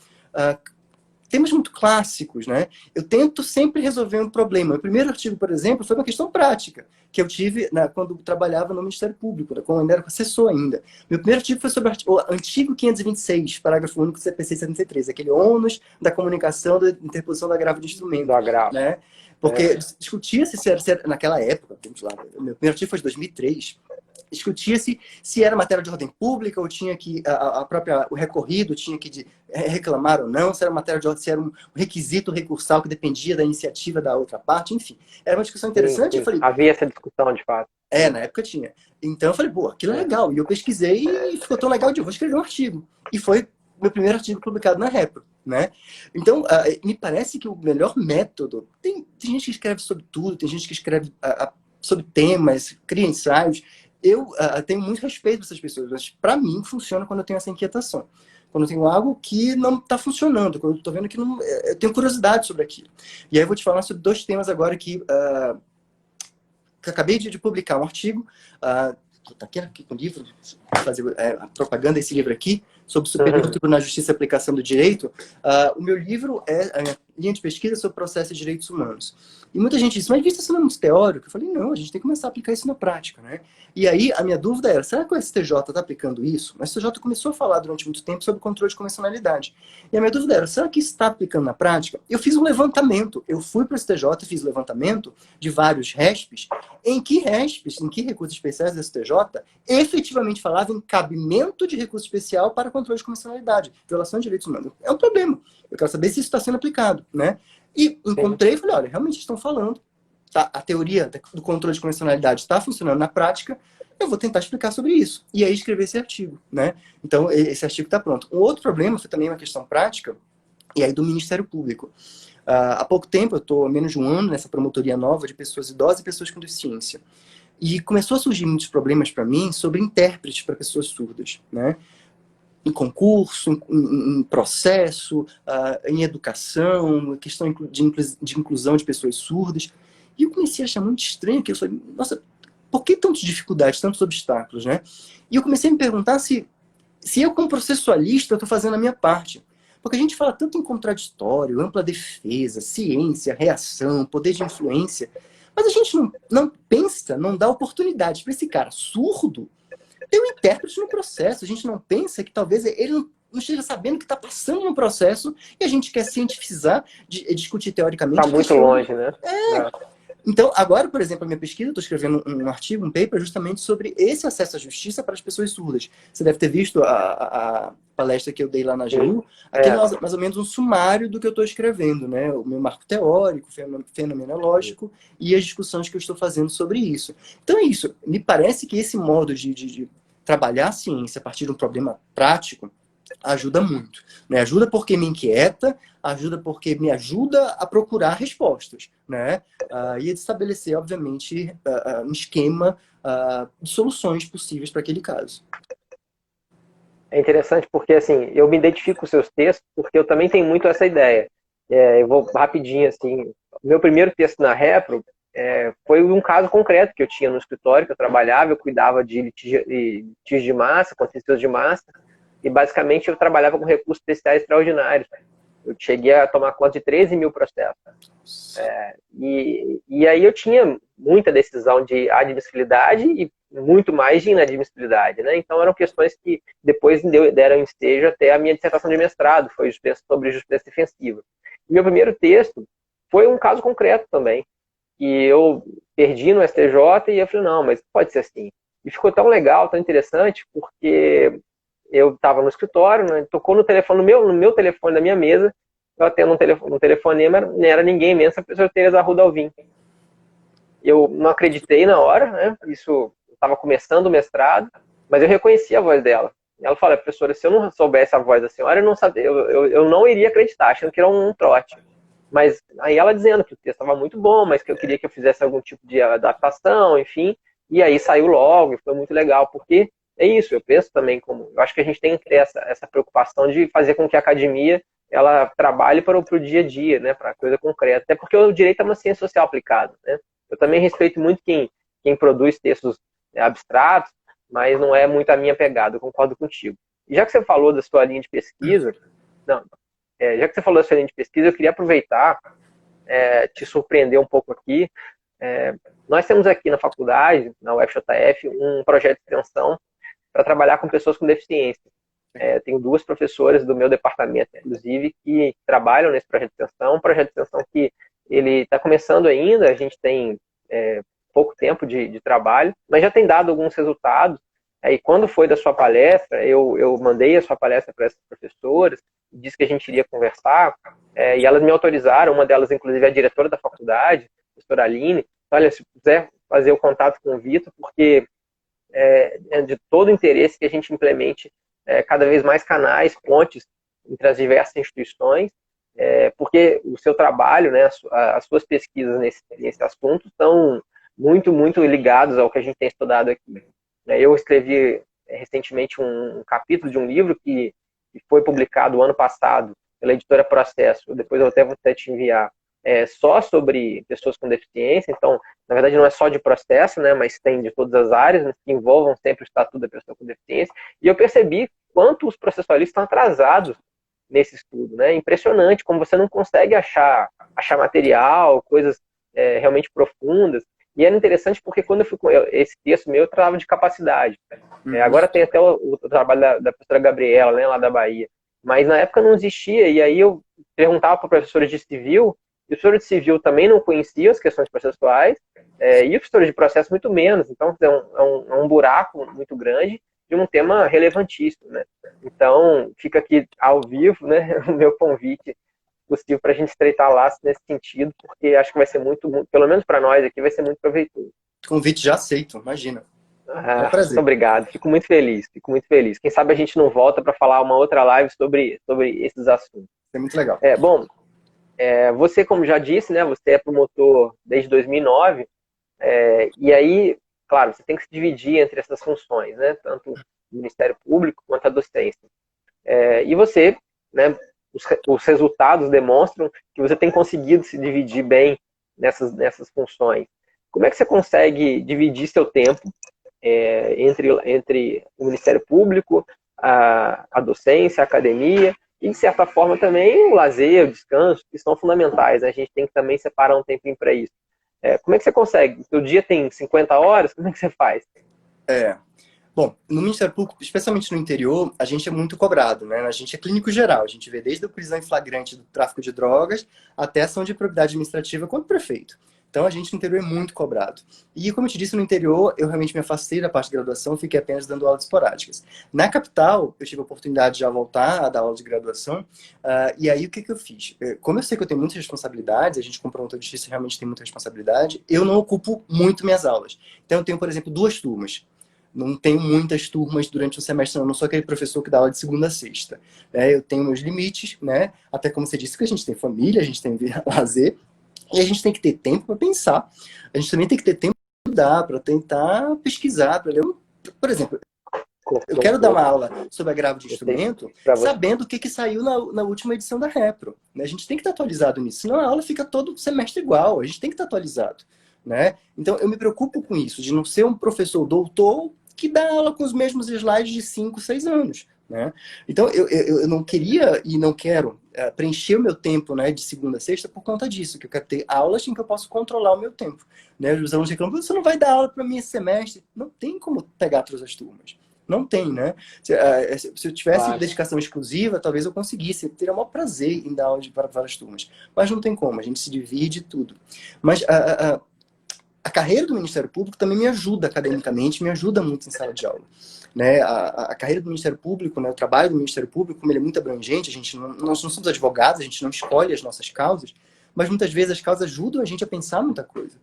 clássicos, né? Eu tento sempre resolver um problema. O primeiro artigo, por exemplo, foi uma questão prática, que eu tive quando trabalhava no Ministério Público, né, quando eu era assessor ainda. Meu primeiro artigo foi sobre o antigo 526, parágrafo único do CPC 73, aquele ônus da comunicação da interposição do agravo de Do instrumento, agravo. né? Porque discutia-se se era, naquela época, vamos lá, o meu primeiro artigo foi de 2003, discutia-se se era matéria de ordem pública ou tinha que o recorrido tinha que reclamar ou não, se era matéria de ordem, se era um requisito recursal que dependia da iniciativa da outra parte, enfim. Era uma discussão Sim, interessante. Eu sim. falei, Havia essa discussão de fato. na época tinha. Então eu falei, pô, aquilo é legal. E eu pesquisei e ficou tão legal de eu vou escrever um artigo. E foi meu primeiro artigo publicado na Repro, né? Então, me parece que o melhor método... Tem gente que escreve sobre tudo, tem gente que escreve sobre temas, cria ensaios. Eu tenho muito respeito por essas pessoas, mas para mim funciona quando eu tenho essa inquietação. Quando eu tenho algo que não está funcionando, quando eu estou vendo que não, eu tenho curiosidade sobre aquilo. E aí eu vou te falar sobre 2 temas agora que eu acabei de publicar um artigo, tá aqui com o livro, vou fazer a propaganda desse livro aqui, sobre o Superior Tribunal de Justiça e Aplicação do Direito. O meu livro é a minha linha de pesquisa sobre processo de direitos humanos. E muita gente disse, mas isso está sendo muito teórico? Eu falei, não, a gente tem que começar a aplicar isso na prática, né? E aí, a minha dúvida era, será que o STJ está aplicando isso? O STJ começou a falar durante muito tempo sobre o controle de convencionalidade. E a minha dúvida era, será que isso está aplicando na prática? Eu fiz um levantamento. Eu fui para o STJ e fiz um levantamento de vários RESPs, em que recursos especiais do STJ, efetivamente falava em cabimento de recurso especial para controle de convencionalidade, violação de direitos humanos. É um problema. Eu quero saber se isso está sendo aplicado, né? E encontrei e falei, olha, realmente estão falando. Tá, a teoria do controle de convencionalidade está funcionando na prática. eu vou tentar explicar sobre isso. E aí escrever esse artigo, né? Então, esse artigo está pronto. Um outro problema foi também uma questão prática, e aí do Ministério Público. Há pouco tempo, eu estou há menos de um ano nessa promotoria nova de pessoas idosas e pessoas com deficiência. E começou a surgir muitos problemas para mim sobre intérpretes para pessoas surdas, né? Em concurso, em processo, em educação, questão de inclusão de pessoas surdas. E eu comecei a achar muito estranho que eu falei, nossa, por que tantas dificuldades, tantos obstáculos, né? E eu comecei a me perguntar se eu, como processualista, estou fazendo a minha parte. Porque a gente fala tanto em contraditório, ampla defesa, ciência, reação, poder de influência, mas a gente não pensa, não dá oportunidade para esse cara surdo ter um intérprete no processo. A gente não pensa que talvez ele não esteja sabendo que está passando no processo e a gente quer cientificar, discutir teoricamente. Está muito longe, né? Então, agora, por exemplo, a minha pesquisa, eu estou escrevendo um artigo, um paper, justamente sobre esse acesso à justiça para as pessoas surdas. Você deve ter visto a palestra que eu dei lá na AGU. Aqui é mais ou menos um sumário do que eu estou escrevendo, né? O meu marco teórico, fenomenológico e as discussões que eu estou fazendo sobre isso. Então é isso. Me parece que esse modo de trabalhar a ciência a partir de um problema prático ajuda muito, né? Ajuda porque me inquieta, ajuda porque me ajuda a procurar respostas, né? E a estabelecer, obviamente, um esquema de soluções possíveis para aquele caso. É interessante porque, assim, eu me identifico com os seus textos porque eu também tenho muito essa ideia. Eu vou rapidinho, assim, o meu primeiro texto na Repro foi um caso concreto que eu tinha no escritório, que eu trabalhava, eu cuidava de litígios de massa, contencioso de massa, e basicamente eu trabalhava com recursos especiais extraordinários. Eu cheguei a tomar conta de 13 mil processos. E aí eu tinha muita decisão de admissibilidade e muito mais de inadmissibilidade, né? Então eram questões que depois deram ensejo até a minha dissertação de mestrado, foi sobre justiça defensiva. E meu primeiro texto foi um caso concreto também, que eu perdi no STJ e eu falei, não, mas pode ser assim. E ficou tão legal, tão interessante, porque eu estava no escritório, né, tocou no telefone, no meu telefone da minha mesa, eu atendo um telefonema, não era ninguém menos a professora Tereza Arruda Alvim. Eu não acreditei na hora, né? Isso, eu estava começando o mestrado, mas eu reconheci a voz dela. Ela falou, professora, se eu não soubesse a voz da senhora, eu não iria acreditar, achando que era um trote. Mas aí ela dizendo que o texto estava muito bom, mas que eu queria que eu fizesse algum tipo de adaptação, enfim. E aí saiu logo, e foi muito legal, porque é isso, eu penso também como... Eu acho que a gente tem que ter essa preocupação de fazer com que a academia ela trabalhe para o dia a dia, né, para a coisa concreta. Até porque o direito é uma ciência social aplicada, né? Eu também respeito muito quem produz textos abstratos, mas não é muito a minha pegada, eu concordo contigo. E já que você falou da sua linha de pesquisa, já que você falou da sua linha de pesquisa, eu queria aproveitar, te surpreender um pouco aqui. Nós temos aqui na faculdade, na UFJF, um projeto de extensão para trabalhar com pessoas com deficiência. Tenho duas professoras do meu departamento, inclusive, que trabalham nesse projeto de extensão, um projeto de extensão que ele está começando ainda, a gente tem pouco tempo de trabalho, mas já tem dado alguns resultados. E quando foi da sua palestra, eu mandei a sua palestra para essas professoras, disse que a gente iria conversar, e elas me autorizaram, uma delas, inclusive, é a diretora da faculdade, a professora Aline. Olha, se quiser fazer o contato com o Vitor, porque é de todo interesse que a gente implemente cada vez mais canais, pontes entre as diversas instituições, porque o seu trabalho, né, as suas pesquisas nesse assunto estão muito, muito ligados ao que a gente tem estudado aqui. Eu escrevi recentemente um capítulo de um livro que foi publicado ano passado pela editora Processo, depois eu até vou te enviar, só sobre pessoas com deficiência. Então, na verdade, não é só de processo, né, mas tem de todas as áreas, né, que envolvam sempre o estatuto da pessoa com deficiência. E eu percebi quanto os processualistas estão atrasados nesse estudo, né? Impressionante como você não consegue achar material, coisas realmente profundas. E era interessante porque quando eu fui com esse texto meu, eu tratava de capacidade. Agora tem até o trabalho da professora Gabriela, né, lá da Bahia. Mas na época não existia, e aí eu perguntava para professores de civil, e os professores de civil também não conheciam as questões processuais, e os professores de processo muito menos. Então é um buraco muito grande de um tema relevantíssimo, né? Então fica aqui ao vivo, né, o meu convite possível para a gente estreitar laços nesse sentido, porque acho que vai ser muito, pelo menos para nós aqui, vai ser muito proveitoso. Convite já aceito, imagina. É um Muito prazer. obrigado, fico muito feliz, fico muito feliz. Quem sabe a gente não volta para falar uma outra live sobre esses assuntos. É muito legal. Bom, você, como já disse, né, você é promotor desde 2009, e aí, claro, você tem que se dividir entre essas funções, né, tanto o Ministério Público quanto a docência. E você, né, os resultados demonstram que você tem conseguido se dividir bem nessas funções. Como é que você consegue dividir seu tempo entre o Ministério Público, a docência, a academia e, de certa forma, também o lazer, o descanso, que são fundamentais, né? A gente tem que também separar um tempinho para isso. Como é que você consegue? O seu dia tem 50 horas? Como é que você faz? É. Bom, no Ministério Público, especialmente no interior, a gente é muito cobrado, né? A gente é clínico geral, a gente vê desde a prisão em flagrante do tráfico de drogas até a ação de improbidade administrativa contra o prefeito. Então, a gente no interior é muito cobrado. E, como eu te disse, no interior, eu realmente me afastei da parte de graduação, fiquei apenas dando aulas esporádicas. Na capital, eu tive a oportunidade de já voltar a dar aula de graduação, e aí o que eu fiz? Como eu sei que eu tenho muitas responsabilidades, a gente como promotor de justiça realmente tem muita responsabilidade, eu não ocupo muito minhas aulas. Então, eu tenho, por exemplo, 2 turmas. Não tenho muitas turmas durante o semestre, não. Não sou aquele professor que dá aula de segunda a sexta. Eu tenho meus limites, né? Até como você disse, que a gente tem família, a gente tem lazer, e a gente tem que ter tempo para pensar. A gente também tem que ter tempo para estudar, para tentar pesquisar, para ler. Por exemplo, eu quero dar uma aula sobre agravo de instrumento, sabendo o que saiu na última edição da Repro. Né? A gente tem que estar atualizado nisso, senão a aula fica todo semestre igual. A gente tem que estar atualizado. Né? Então, eu me preocupo com isso, de não ser um professor doutor que dá aula com os mesmos slides de 5, 6 anos. Né? Então, eu não queria e não quero preencher o meu tempo, né, de segunda a sexta por conta disso, que eu quero ter aulas em que eu posso controlar o meu tempo. Né? Os alunos reclamam, você não vai dar aula para mim esse semestre. Não tem como pegar todas as turmas. Não tem, né? Se eu tivesse dedicação exclusiva, talvez eu conseguisse. Eu teria o maior prazer em dar aula para várias turmas. Mas não tem como, a gente se divide tudo. Mas a carreira do Ministério Público também me ajuda academicamente, me ajuda muito em sala de aula. Né? A carreira do Ministério Público, né? O trabalho do Ministério Público, como ele é muito abrangente, nós não somos advogados, a gente não escolhe as nossas causas, mas muitas vezes as causas ajudam a gente a pensar muita coisa.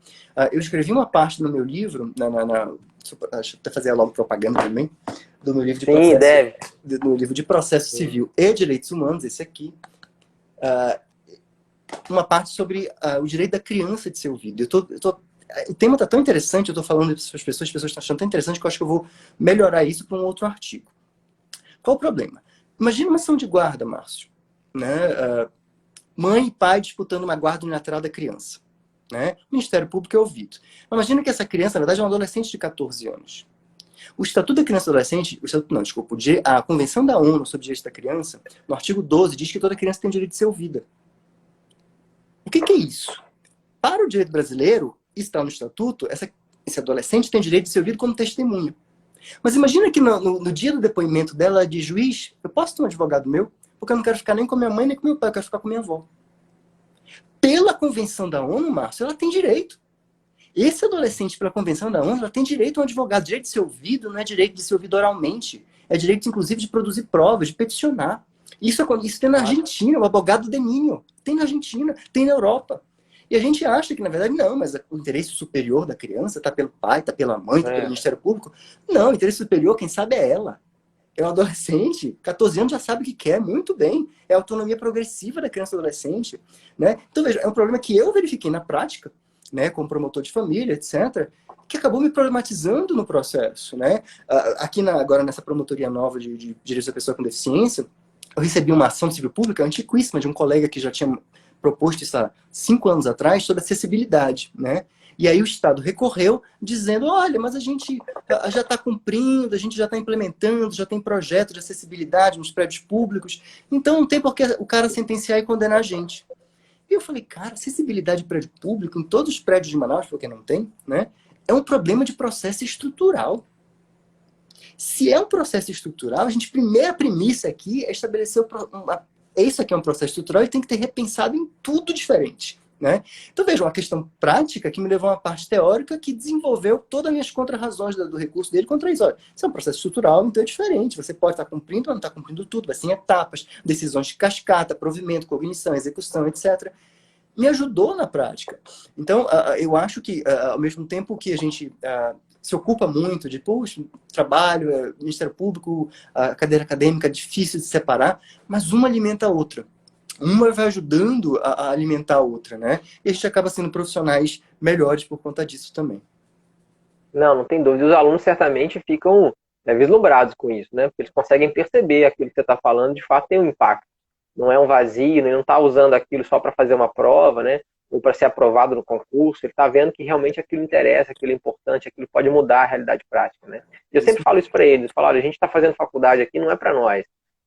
Eu escrevi uma parte no meu livro, deixa eu até fazer logo propaganda também, do meu livro de processo, do livro de processo civil e direitos humanos, esse aqui, uma parte sobre o direito da criança de ser ouvida. O tema está tão interessante, eu estou falando para as pessoas estão achando tão interessante que eu acho que eu vou melhorar isso para um outro artigo. Qual o problema? Imagina uma ação de guarda, Márcio. Né? Mãe e pai disputando uma guarda unilateral da criança. Né? O Ministério Público é ouvido. Imagina que essa criança, na verdade, é uma adolescente de 14 anos. O Estatuto da Criança e do Adolescente, a Convenção da ONU sobre Direitos da Criança, no artigo 12, diz que toda criança tem direito de ser ouvida. O que é isso? Para o direito brasileiro, está no Estatuto, esse adolescente tem direito de ser ouvido como testemunha. Mas imagina que no dia do depoimento dela de juiz, eu posso ter um advogado meu, porque eu não quero ficar nem com minha mãe, nem com meu pai, eu quero ficar com minha avó. Pela Convenção da ONU, Márcio, ela tem direito. Esse adolescente, pela Convenção da ONU, ela tem direito a um advogado. Direito de ser ouvido não é direito de ser ouvido oralmente. É direito, inclusive, de produzir provas, de peticionar. Isso tem na Argentina, o abogado de Ninho. Tem na Argentina, tem na Europa. E a gente acha que, na verdade, não, mas o interesse superior da criança está pelo pai, está pela mãe, está pelo Ministério Público. Não, o interesse superior, quem sabe, é ela. É um adolescente, 14 anos já sabe o que quer, muito bem. É a autonomia progressiva da criança e adolescente. Né? Então, veja, é um problema que eu verifiquei na prática, né, como promotor de família, etc., que acabou me problematizando no processo. Né? Aqui agora nessa promotoria nova de direitos da pessoa com deficiência, eu recebi uma ação civil pública antiquíssima de um colega que já tinha proposto isso há 5 anos atrás, sobre acessibilidade, né? E aí o Estado recorreu dizendo, olha, mas a gente já está cumprindo, a gente já está implementando, já tem projeto de acessibilidade nos prédios públicos, então não tem por que o cara sentenciar e condenar a gente. E eu falei, cara, acessibilidade de prédio público em todos os prédios de Manaus, porque não tem, né? É um problema de processo estrutural. Se é um processo estrutural, primeira premissa aqui é estabelecer isso aqui é um processo estrutural e tem que ter repensado em tudo diferente. Né? Então, veja, uma questão prática que me levou a uma parte teórica que desenvolveu todas as minhas contra-razões do recurso dele contra isso. Olha, isso é um processo estrutural, então é diferente. Você pode estar cumprindo ou não estar cumprindo tudo, vai ser em etapas, decisões de cascata, provimento, cognição, execução, etc. Me ajudou na prática. Então, eu acho que, ao mesmo tempo que a gente se ocupa muito de, poxa, trabalho, Ministério Público, a cadeira acadêmica é difícil de separar, mas uma alimenta a outra. Uma vai ajudando a alimentar a outra, né? E a gente acaba sendo profissionais melhores por conta disso também. Não, não tem dúvida. Os alunos certamente ficam, né, vislumbrados com isso, né? Porque eles conseguem perceber aquilo que você está falando, de fato tem um impacto. Não é um vazio, né? Não está usando aquilo só para fazer uma prova, né? Ou para ser aprovado no concurso. Ele está vendo que realmente aquilo interessa, aquilo é importante, aquilo pode mudar a realidade prática, né? E eu sempre falo isso para eles. Eu falo, olha, a gente está fazendo faculdade aqui, não é para nós,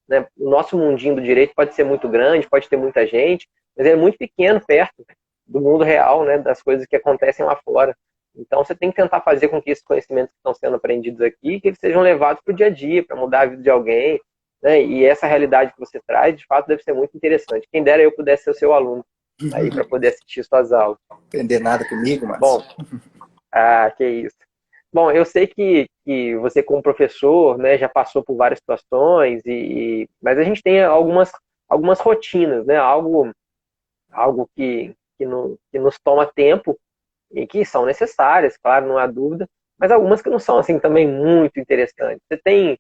né? O nosso mundinho do direito pode ser muito grande, pode ter muita gente, mas ele é muito pequeno perto do mundo real, né? Das coisas que acontecem lá fora. Então, você tem que tentar fazer com que esses conhecimentos que estão sendo aprendidos aqui, que eles sejam levados para o dia a dia, para mudar a vida de alguém, né? E essa realidade que você traz, de fato, deve ser muito interessante. Quem dera eu pudesse ser o seu aluno aí para poder assistir suas aulas. Aprender nada comigo, Márcio. Bom, que isso. Bom, eu sei que você como professor, né, já passou por várias situações, mas a gente tem algumas rotinas, né? Algo que nos toma tempo e que são necessárias, claro, não há dúvida, mas algumas que não são assim também muito interessantes. Você tem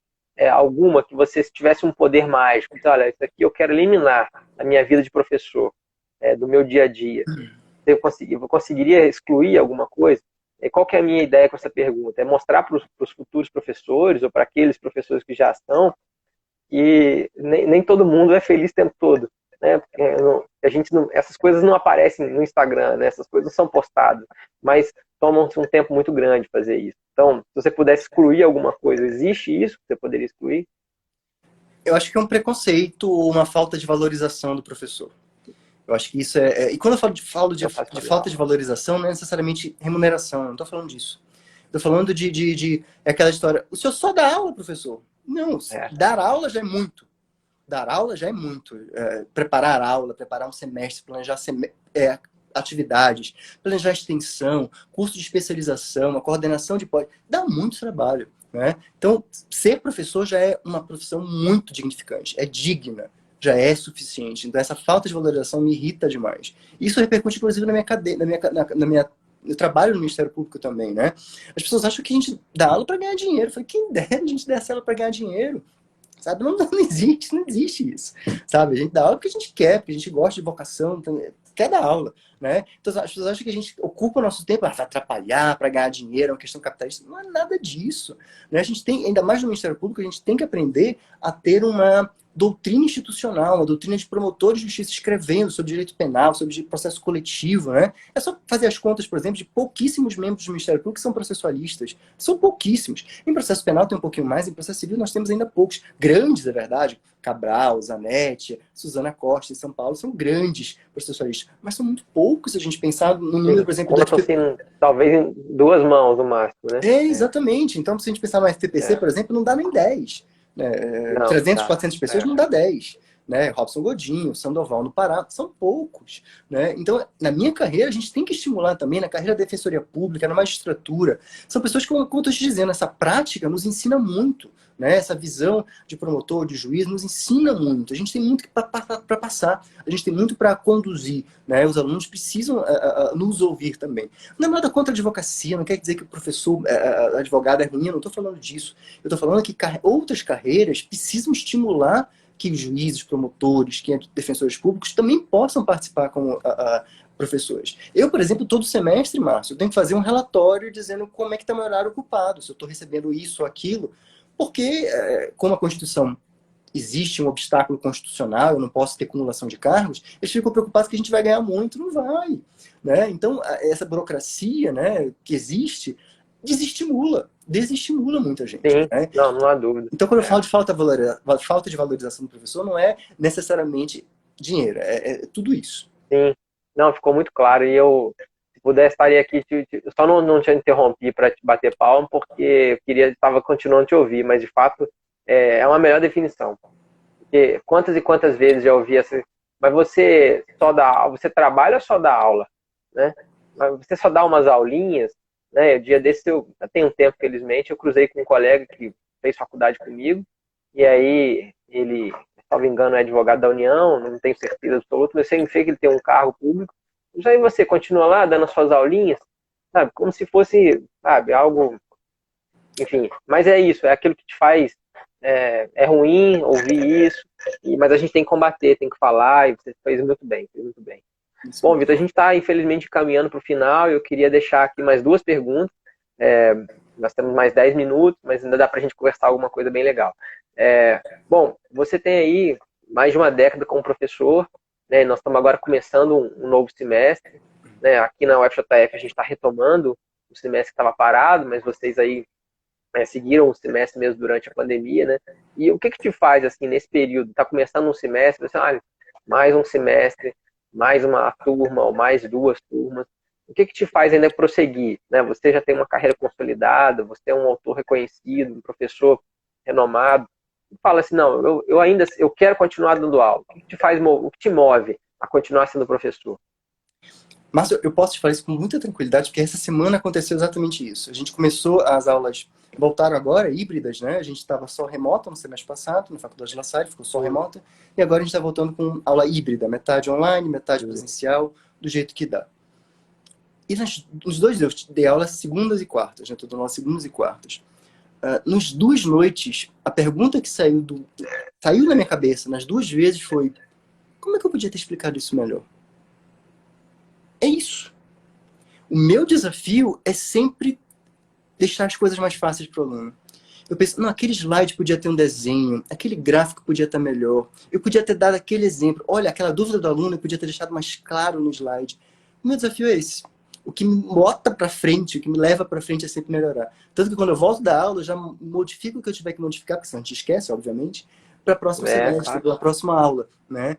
alguma que você, se tivesse um poder mágico, diz, olha, isso aqui eu quero eliminar da minha vida de professor, do meu dia a dia. Eu conseguiria excluir alguma coisa? E qual que é a minha ideia com essa pergunta? É mostrar para os futuros professores ou para aqueles professores que já estão que nem todo mundo é feliz o tempo todo, né? Porque a gente não, essas coisas não aparecem no Instagram, né? Essas coisas não são postadas, mas tomam um tempo muito grande fazer isso. Então, se você pudesse excluir alguma coisa, existe isso que você poderia excluir? Eu acho que é um preconceito ou uma falta de valorização do professor. Eu acho que isso E quando eu falo de falta de valorização, não é necessariamente remuneração, eu não estou falando disso. Estou falando é aquela história, o senhor só dá aula, professor? Não, dar aula já é muito. Dar aula já é muito. Preparar aula, preparar um semestre, planejar atividades, planejar extensão, curso de especialização, a coordenação de pós, dá muito trabalho, né? Então, ser professor já é uma profissão muito dignificante, é digna, já é suficiente. Então, essa falta de valorização me irrita demais. Isso repercute, inclusive, na minha cadeia, eu trabalho no Ministério Público também, né? As pessoas acham que a gente dá aula para ganhar dinheiro. Eu falei, quem dera a gente desse aula para ganhar dinheiro? Sabe? Não existe isso. Sabe? A gente dá aula porque a gente quer, porque a gente gosta de vocação, então, quer dar aula, né? Então as pessoas acham que a gente ocupa o nosso tempo para atrapalhar, para ganhar dinheiro, é uma questão capitalista. Não é nada disso, né? A gente tem, ainda mais no Ministério Público, a gente tem que aprender a ter uma doutrina institucional, uma doutrina de promotores de justiça escrevendo sobre direito penal, sobre processo coletivo, né? É só fazer as contas, por exemplo, de pouquíssimos membros do Ministério Público que são processualistas. São pouquíssimos. Em processo penal tem um pouquinho mais, em processo civil nós temos ainda poucos. Grandes, é verdade. Cabral, Zanetti, Suzana Costa em São Paulo são grandes processualistas. Mas são muito poucos se a gente pensar no número, por exemplo, da assim, talvez em 2 mãos no máximo, né? Exatamente. Então, se a gente pensar no FPPC, por exemplo, não dá nem 10. Não, 300, 400 pessoas não dá 10. Né? Robson Godinho, Sandoval no Pará, são poucos. Né? Então, na minha carreira, a gente tem que estimular também, na carreira da Defensoria Pública, na magistratura. São pessoas que, como eu estou te dizendo, essa prática nos ensina muito. Né? Essa visão de promotor, de juiz, nos ensina muito. A gente tem muito para passar, a gente tem muito para conduzir. Né? Os alunos precisam nos ouvir também. Não é nada contra a advocacia, não quer dizer que o professor, advogado é ruim, eu não estou falando disso. Eu estou falando que outras carreiras precisam estimular que os juízes, promotores, que defensores públicos também possam participar como professores. Eu, por exemplo, todo semestre, Márcio, eu tenho que fazer um relatório dizendo como é que está meu horário ocupado, se eu estou recebendo isso ou aquilo, porque, como a Constituição existe um obstáculo constitucional, eu não posso ter acumulação de cargos, eles ficam preocupados que a gente vai ganhar muito, não vai. Né? Então, essa burocracia, né, que existe desestimula muita gente. Sim, né? não há dúvida. Então, quando eu falo de falta de valorização do professor, não é necessariamente dinheiro, é tudo isso. Sim, não, ficou muito claro. E eu, se puder, estaria aqui, eu só não te interrompi para te bater palma, porque eu estava continuando a te ouvir, mas de fato é uma melhor definição. Porque quantas e quantas vezes já ouvi assim, mas você só dá aula, você trabalha ou só dá aula? Né? Mas você só dá umas aulinhas, né? O dia desse, já tem um tempo, felizmente, eu cruzei com um colega que fez faculdade comigo, e aí ele, salvo engano, é advogado da União, não tenho certeza absoluta, mas eu sei que ele tem um cargo público. Mas aí você continua lá dando as suas aulinhas, sabe? Como se fosse, sabe, algo enfim, mas é isso, é aquilo que te faz, é ruim ouvir isso, mas a gente tem que combater, tem que falar, e você fez muito bem, fez muito bem. Bom, Vitor, a gente está, infelizmente, caminhando para o final. Eu queria deixar aqui mais duas perguntas. Nós temos mais 10 minutos, mas ainda dá para a gente conversar alguma coisa bem legal. Bom, você tem aí mais de uma década como professor, né? Nós estamos agora começando um novo semestre. Né? Aqui na UFJF a gente está retomando o semestre que estava parado, mas vocês aí seguiram o semestre mesmo durante a pandemia, né? E o que te faz, assim, nesse período? Está começando um semestre, você, mais um semestre, mais uma turma ou mais duas turmas. O que te faz ainda prosseguir? Né? Você já tem uma carreira consolidada, você é um autor reconhecido, um professor renomado. Fala assim, não, eu quero continuar dando aula. O que te move a continuar sendo professor? Márcio, eu posso te falar isso com muita tranquilidade, porque essa semana aconteceu exatamente isso. A gente começou, as aulas voltaram agora, híbridas, né? A gente estava só remota no semestre passado, na Faculdade de La Salle, ficou só remota. E agora a gente está voltando com aula híbrida, metade online, metade presencial, do jeito que dá. E nos dois eu dei aula segundas e quartas, né? Estou dando aula segundas e quartas. Nos 2 noites, a pergunta que saiu na minha cabeça nas 2 vezes foi: como é que eu podia ter explicado isso melhor? É isso. O meu desafio é sempre deixar as coisas mais fáceis para o aluno. Eu penso, não, aquele slide podia ter um desenho, aquele gráfico podia estar melhor, eu podia ter dado aquele exemplo, olha, aquela dúvida do aluno eu podia ter deixado mais claro no slide. O meu desafio é esse. O que me bota para frente, o que me leva para frente é sempre melhorar. Tanto que quando eu volto da aula, eu já modifico o que eu tiver que modificar, porque senão a gente esquece, obviamente, para a próxima semestre, para a próxima aula, né?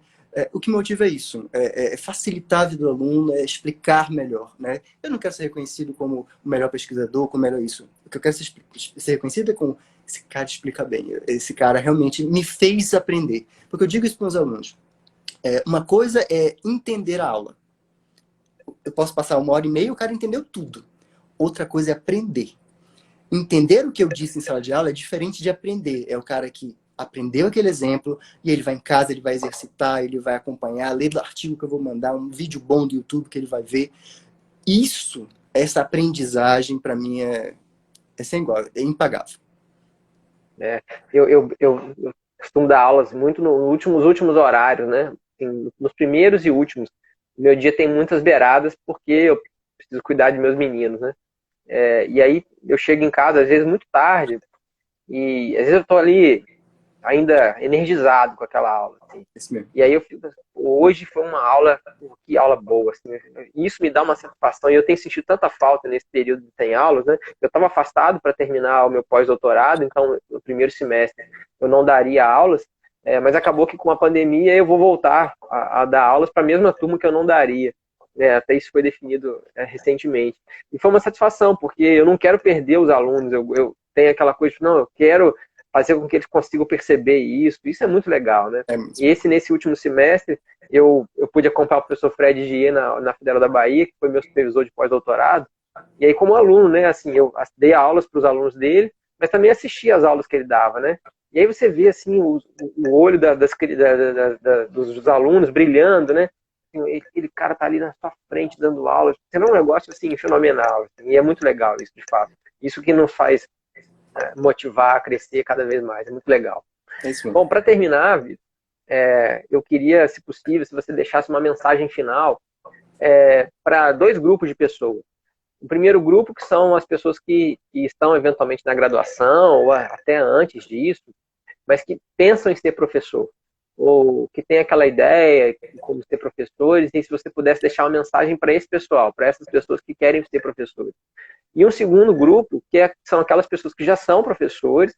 O que motiva é isso, é facilitar a vida do aluno, é explicar melhor, né? Eu não quero ser reconhecido como o melhor pesquisador, como o melhor isso. O que eu quero ser reconhecido é como esse cara explica bem, esse cara realmente me fez aprender. Porque eu digo isso para os meus alunos. Uma coisa é entender a aula. Eu posso passar 1h30 e o cara entendeu tudo. Outra coisa é aprender. Entender o que eu disse em sala de aula é diferente de aprender. É o cara que aprendeu aquele exemplo e ele vai em casa, ele vai exercitar, ele vai acompanhar, ler o artigo que eu vou mandar, um vídeo bom do YouTube que ele vai ver. Essa aprendizagem, para mim, é sem igual, é impagável. Eu costumo dar aulas muito nos últimos horários, né? Assim, nos primeiros e últimos. Meu dia tem muitas beiradas porque eu preciso cuidar de meus meninos, né? E aí eu chego em casa, às vezes, muito tarde, e às vezes eu tô ali ainda energizado com aquela aula. Assim. Isso mesmo. E aí eu fico, hoje foi uma aula, que aula boa. Assim, isso me dá uma satisfação e eu tenho sentido tanta falta nesse período de sem aulas, né? Eu estava afastado para terminar o meu pós-doutorado, então no primeiro semestre eu não daria aulas, mas acabou que com a pandemia eu vou voltar a dar aulas para a mesma turma que eu não daria. Até isso foi definido recentemente. E foi uma satisfação, porque eu não quero perder os alunos, eu tenho aquela coisa de, não, eu quero fazer com que eles consigam perceber isso. Isso é muito legal, né? E nesse último semestre, eu pude acompanhar o professor Fred Gier na Federal da Bahia, que foi meu supervisor de pós-doutorado. E aí, como aluno, né, assim, eu dei aulas para os alunos dele, mas também assisti às aulas que ele dava, né? E aí você vê, assim, o olho dos alunos brilhando, né? Aquele cara tá ali na sua frente dando aula. Você é um negócio, assim, fenomenal. Assim, e é muito legal isso, de fato. Isso que nos faz motivar a crescer cada vez mais. É muito legal. Bom, para terminar, Vitor, eu queria, se possível, se você deixasse uma mensagem final para 2 grupos de pessoas. O primeiro grupo, que são as pessoas que estão eventualmente na graduação ou até antes disso, mas que pensam em ser professor, ou que tem aquela ideia de como ser professores, e se você pudesse deixar uma mensagem para esse pessoal, para essas pessoas que querem ser professores. E um segundo grupo, que são aquelas pessoas que já são professores,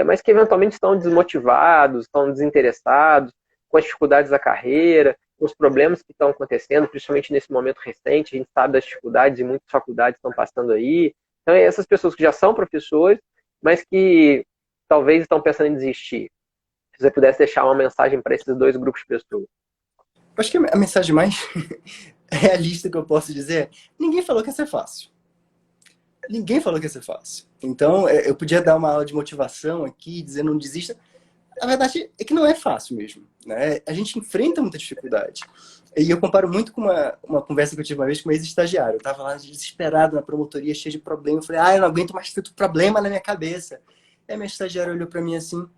mas que eventualmente estão desmotivados, estão desinteressados, com as dificuldades da carreira, com os problemas que estão acontecendo, principalmente nesse momento recente, a gente sabe das dificuldades e muitas faculdades estão passando aí. Então, essas pessoas que já são professores, mas que talvez estão pensando em desistir. Se você pudesse deixar uma mensagem para esses 2 grupos de pessoas. Acho que a mensagem mais realista que eu posso dizer é: ninguém falou que ia ser fácil. Ninguém falou que ia ser fácil. Então, eu podia dar uma aula de motivação aqui, dizendo não desista. a verdade é que não é fácil mesmo, né? A gente enfrenta muita dificuldade. E eu comparo muito com uma conversa que eu tive uma vez com um ex-estagiário. Eu estava lá desesperado na promotoria, cheio de problema. Eu falei, eu não aguento mais tanto problema na minha cabeça. Aí minha estagiária olhou para mim assim,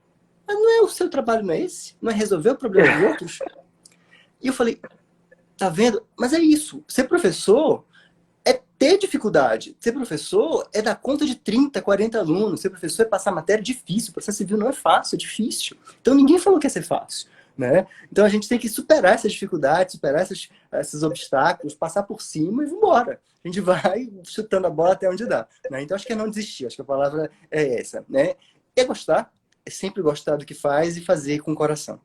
mas não é o seu trabalho, não é esse? Não é resolver o problema dos outros? E eu falei, tá vendo? Mas é isso. Ser professor é ter dificuldade. Ser professor é dar conta de 30, 40 alunos. Ser professor é passar matéria difícil. O processo civil não é fácil, é difícil. Então ninguém falou que ia ser fácil. Né? Então a gente tem que superar essas dificuldades, superar esses obstáculos, passar por cima e vambora. A gente vai chutando a bola até onde dá. Né? Então acho que é não desistir, acho que a palavra é essa. Né? É gostar, é sempre gostar do que faz e fazer com o coração.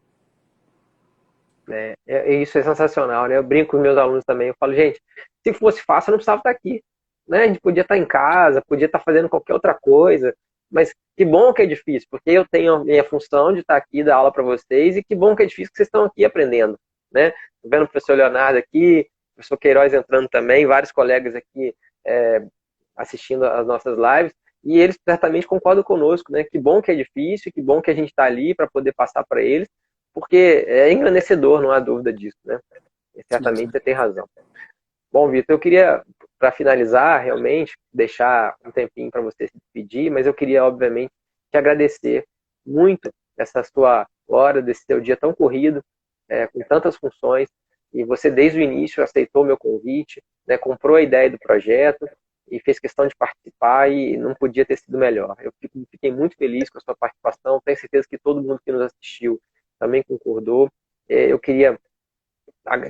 Isso é sensacional, né? Eu brinco com os meus alunos também. Eu falo, gente, se fosse fácil, eu não precisava estar aqui. Né? A gente podia estar em casa, podia estar fazendo qualquer outra coisa. Mas que bom que é difícil, porque eu tenho a minha função de estar aqui, dar aula para vocês, e que bom que é difícil que vocês estão aqui aprendendo. Né? Tô vendo o professor Leonardo aqui, o professor Queiroz entrando também, vários colegas aqui assistindo às nossas lives, e eles certamente concordam conosco, né? Que bom que é difícil, que bom que a gente está ali para poder passar para eles, porque é engrandecedor, não há dúvida disso, né? E certamente você tem razão. Bom, Vitor, eu queria, para finalizar, realmente, deixar um tempinho para você se despedir, mas eu queria, obviamente, te agradecer muito essa sua hora, desse seu dia tão corrido, com tantas funções, e você, desde o início, aceitou o meu convite, né, comprou a ideia do projeto e fez questão de participar, e não podia ter sido melhor. Eu fiquei muito feliz com a sua participação, tenho certeza que todo mundo que nos assistiu também concordou. Eu queria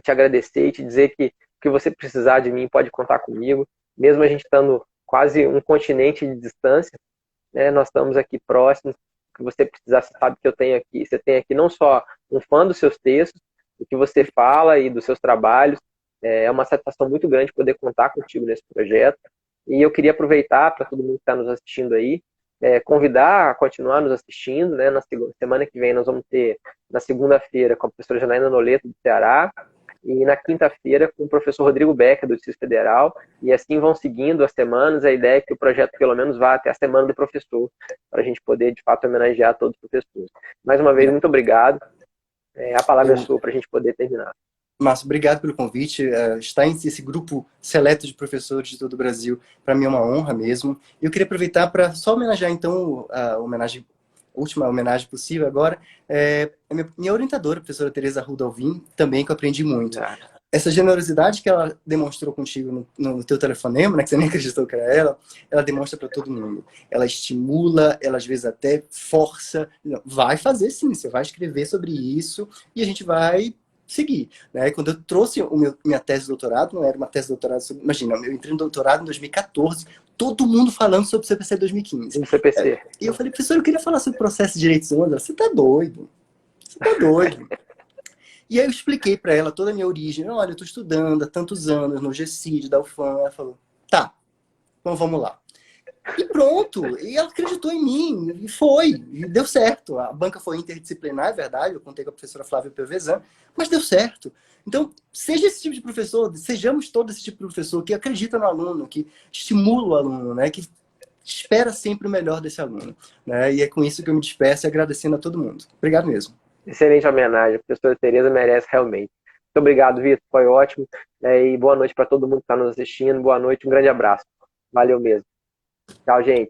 te agradecer e te dizer que o que você precisar de mim pode contar comigo, mesmo a gente estando quase um continente de distância, né, nós estamos aqui próximos. O que você precisar, você sabe que eu tenho aqui. Você tem aqui não só um fã dos seus textos, do que você fala e dos seus trabalhos. É uma satisfação muito grande poder contar contigo nesse projeto. E eu queria aproveitar para todo mundo que está nos assistindo aí, convidar a continuar nos assistindo, né? Na semana que vem nós vamos ter, na segunda-feira, com a professora Janaína Noleto, do Ceará, e na quinta-feira com o professor Rodrigo Becker, do Distrito Federal, e assim vão seguindo as semanas. A ideia é que o projeto pelo menos vá até a Semana do Professor, para a gente poder, de fato, homenagear todos os professores. Mais uma vez, muito obrigado. A palavra é sua para a gente poder terminar. Márcio, obrigado pelo convite. Estar em esse grupo seleto de professores de todo o Brasil, para mim é uma honra mesmo. E eu queria aproveitar para só homenagear, então, a última homenagem possível agora, minha orientadora, a professora Tereza Rudolvin, também, que eu aprendi muito. Essa generosidade que ela demonstrou contigo no teu telefonema, né, que você nem acreditou que era ela demonstra para todo mundo. Ela estimula, ela às vezes até força. Não, vai fazer sim, você vai escrever sobre isso e a gente vai seguir. Né? Quando eu trouxe minha tese de doutorado, não era uma tese de doutorado sobre... Imagina, eu entrei no doutorado em 2014, todo mundo falando sobre o CPC 2015. CPC. E eu falei, professor, eu queria falar sobre o processo de direitos humanos. Você tá doido? Você tá doido? E aí eu expliquei para ela toda a minha origem. Olha, eu estou estudando há tantos anos no GCID da UFAM. Ela falou, tá, então vamos lá. E pronto, e ela acreditou em mim, e foi, e deu certo. A banca foi interdisciplinar, é verdade, eu contei com a professora Flávia Pelvezan, mas deu certo. Então, seja esse tipo de professor, sejamos todos esse tipo de professor que acredita no aluno, que estimula o aluno, né, que espera sempre o melhor desse aluno. Né, e é com isso que eu me despeço, agradecendo a todo mundo. Obrigado mesmo. Excelente homenagem, a professora Tereza merece realmente. Muito obrigado, Vitor, foi ótimo. E boa noite para todo mundo que está nos assistindo. Boa noite, um grande abraço. Valeu mesmo. Tchau, gente.